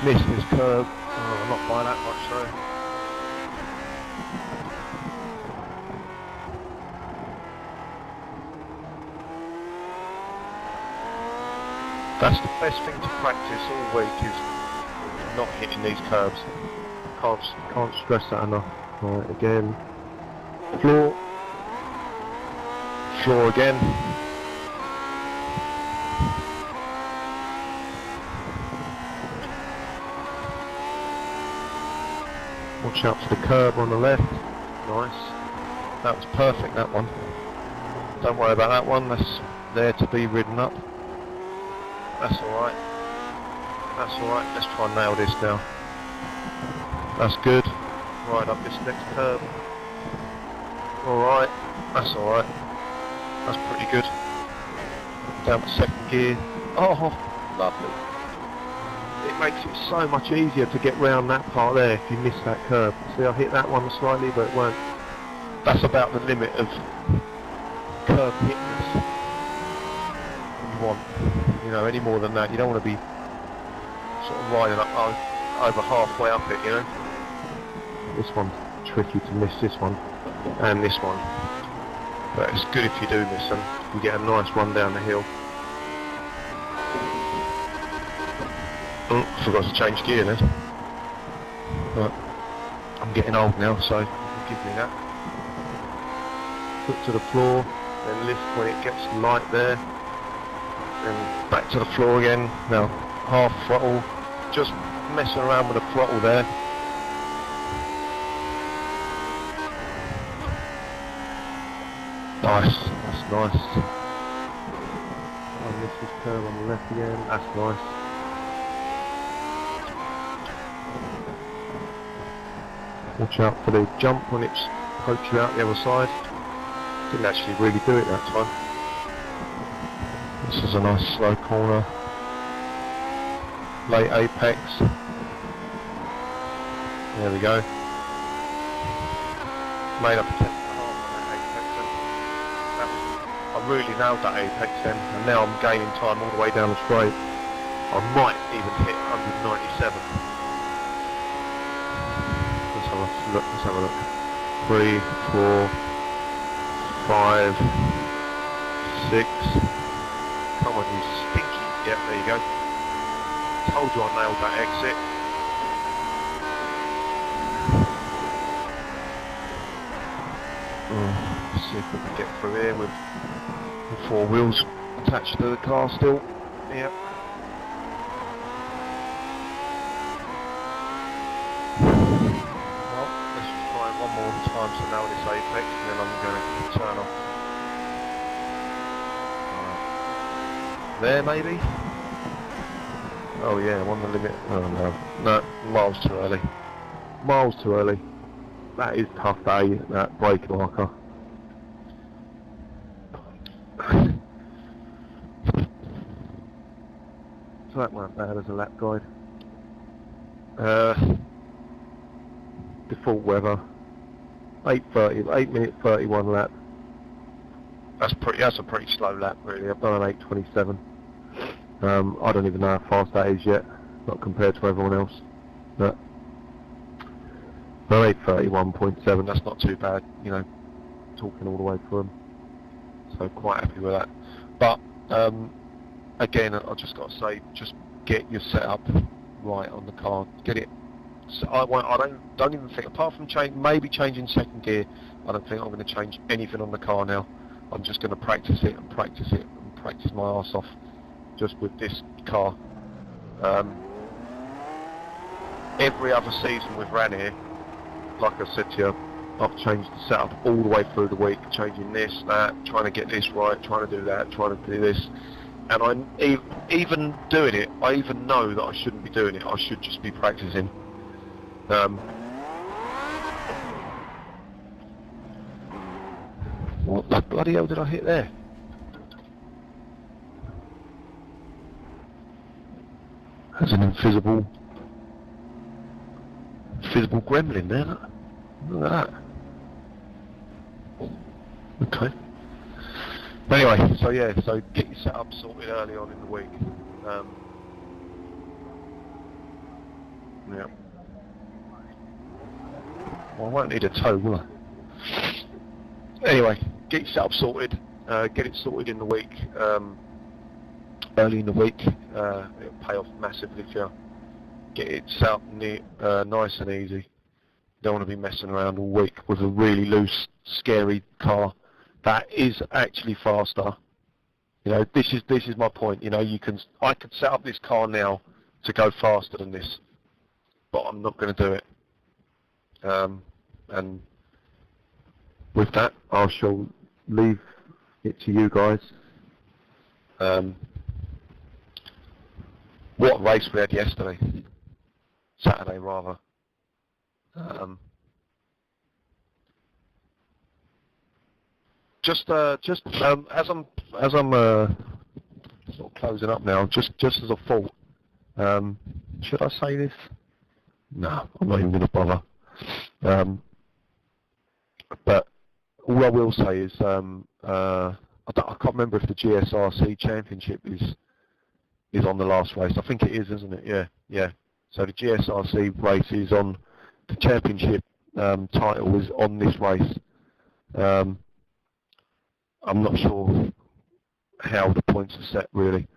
Missed this curve. Oh, not by that much though. That's the best thing to practice all week, is not hitting these curbs. Can't stress that enough. Right, again. Floor. Floor again. Watch out for the curb on the left. Nice. That was perfect, that one. Don't worry about that one, that's there to be ridden up. That's alright. That's alright, let's try and nail this now. That's good. Right up this next curve. Alright, that's alright. That's pretty good. Down to 2nd gear. Oh, lovely. It makes it so much easier to get round that part there if you miss that curve. See, I hit that one slightly, but it won't. That's about the limit of curve hitness you want. You know, any more than that, you don't want to be sort of riding up over halfway up it, you know. This one's tricky to miss, this one, and this one. But it's good if you do miss them. You get a nice run down the hill. Oh, forgot to change gear then. But I'm getting old now, so give me that. Foot to the floor, then lift when it gets light there. Then back to the floor again. Now half throttle, just messing around with the throttle there. Nice, that's nice. I missed this curve on the left again, that's nice. Watch out for the jump when it's approaching you out the other side. Didn't actually really do it that time. This is a nice slow corner. Late apex. There we go. Made up a 10.5 on that apex then. I really nailed that apex then, and now I'm gaining time all the way down the straight. I might even hit 197. Let's have a look, let's have a look. 3, 4, 5, 6. Come on, you stinky. Yep, there you go. Told you I nailed that exit. Let's see if we can get through here with the 4 wheels attached to the car still. Yep. Well, let's just try it one more time to nail this apex, and then I'm going to turn off. Right. There maybe? Oh yeah, I'm on the limit. Oh no. No, miles too early. Miles too early. That is tough day, that brake marker. So that weren't bad as a lap guide. Default weather. 8 minute 31 lap. That's a pretty slow lap really. I've done an 8:27. I don't even know how fast that is yet, not compared to everyone else. But 8:31.7, that's not too bad, you know, talking all the way through them. So quite happy with that. But again, I just got to say, just get your setup right on the car. Get it. So I don't even think, apart from maybe changing second gear, I don't think I'm going to change anything on the car now. I'm just going to practice it and practice it and practice my arse off just with this car. Every other season we've ran here, like I said to you, I've changed the setup all the way through the week, changing this, that, trying to get this right, trying to do that, trying to do this. And I'm even doing it, I even know that I shouldn't be doing it, I should just be practicing. What the bloody hell did I hit there? There's an invisible gremlin there, look at that. Okay. Anyway, so yeah, so get your setup sorted early on in the week. Yeah. Well, I won't need a tow, will I? Anyway, get your setup sorted. Get it sorted in the week. Early in the week, it'll pay off massively for you. Get it set up nice and easy. Don't want to be messing around all week with a really loose, scary car that is actually faster. You know, this is my point. You know, I could set up this car now to go faster than this, but I'm not going to do it. And with that, I shall leave it to you guys. What a race we had yesterday. Saturday rather. As I'm sort of closing up now, just as a thought, should I say this? No, I'm not even going to bother. But all I will say is, I can't remember if the GSRC Championship is on the last race. I think it is, isn't it? Yeah. So the GSRC race is on, the championship title is on this race. I'm not sure how the points are set really.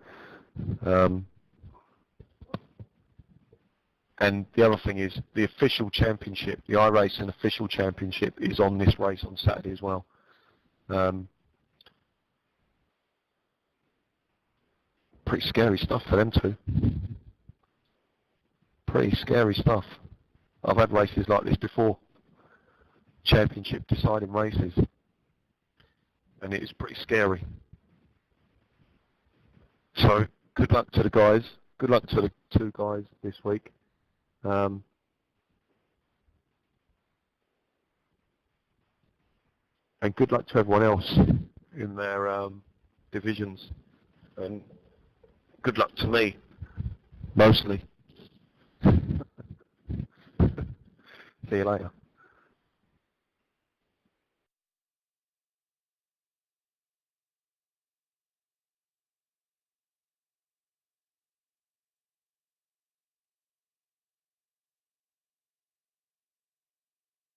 And the other thing is the official championship, the iRacing official championship is on this race on Saturday as well. Pretty scary stuff for them two. Pretty scary stuff. I've had races like this before. Championship deciding races. And it is pretty scary. So, good luck to the guys. Good luck to the two guys this week. And good luck to everyone else in their divisions. And good luck to me, mostly. See you later.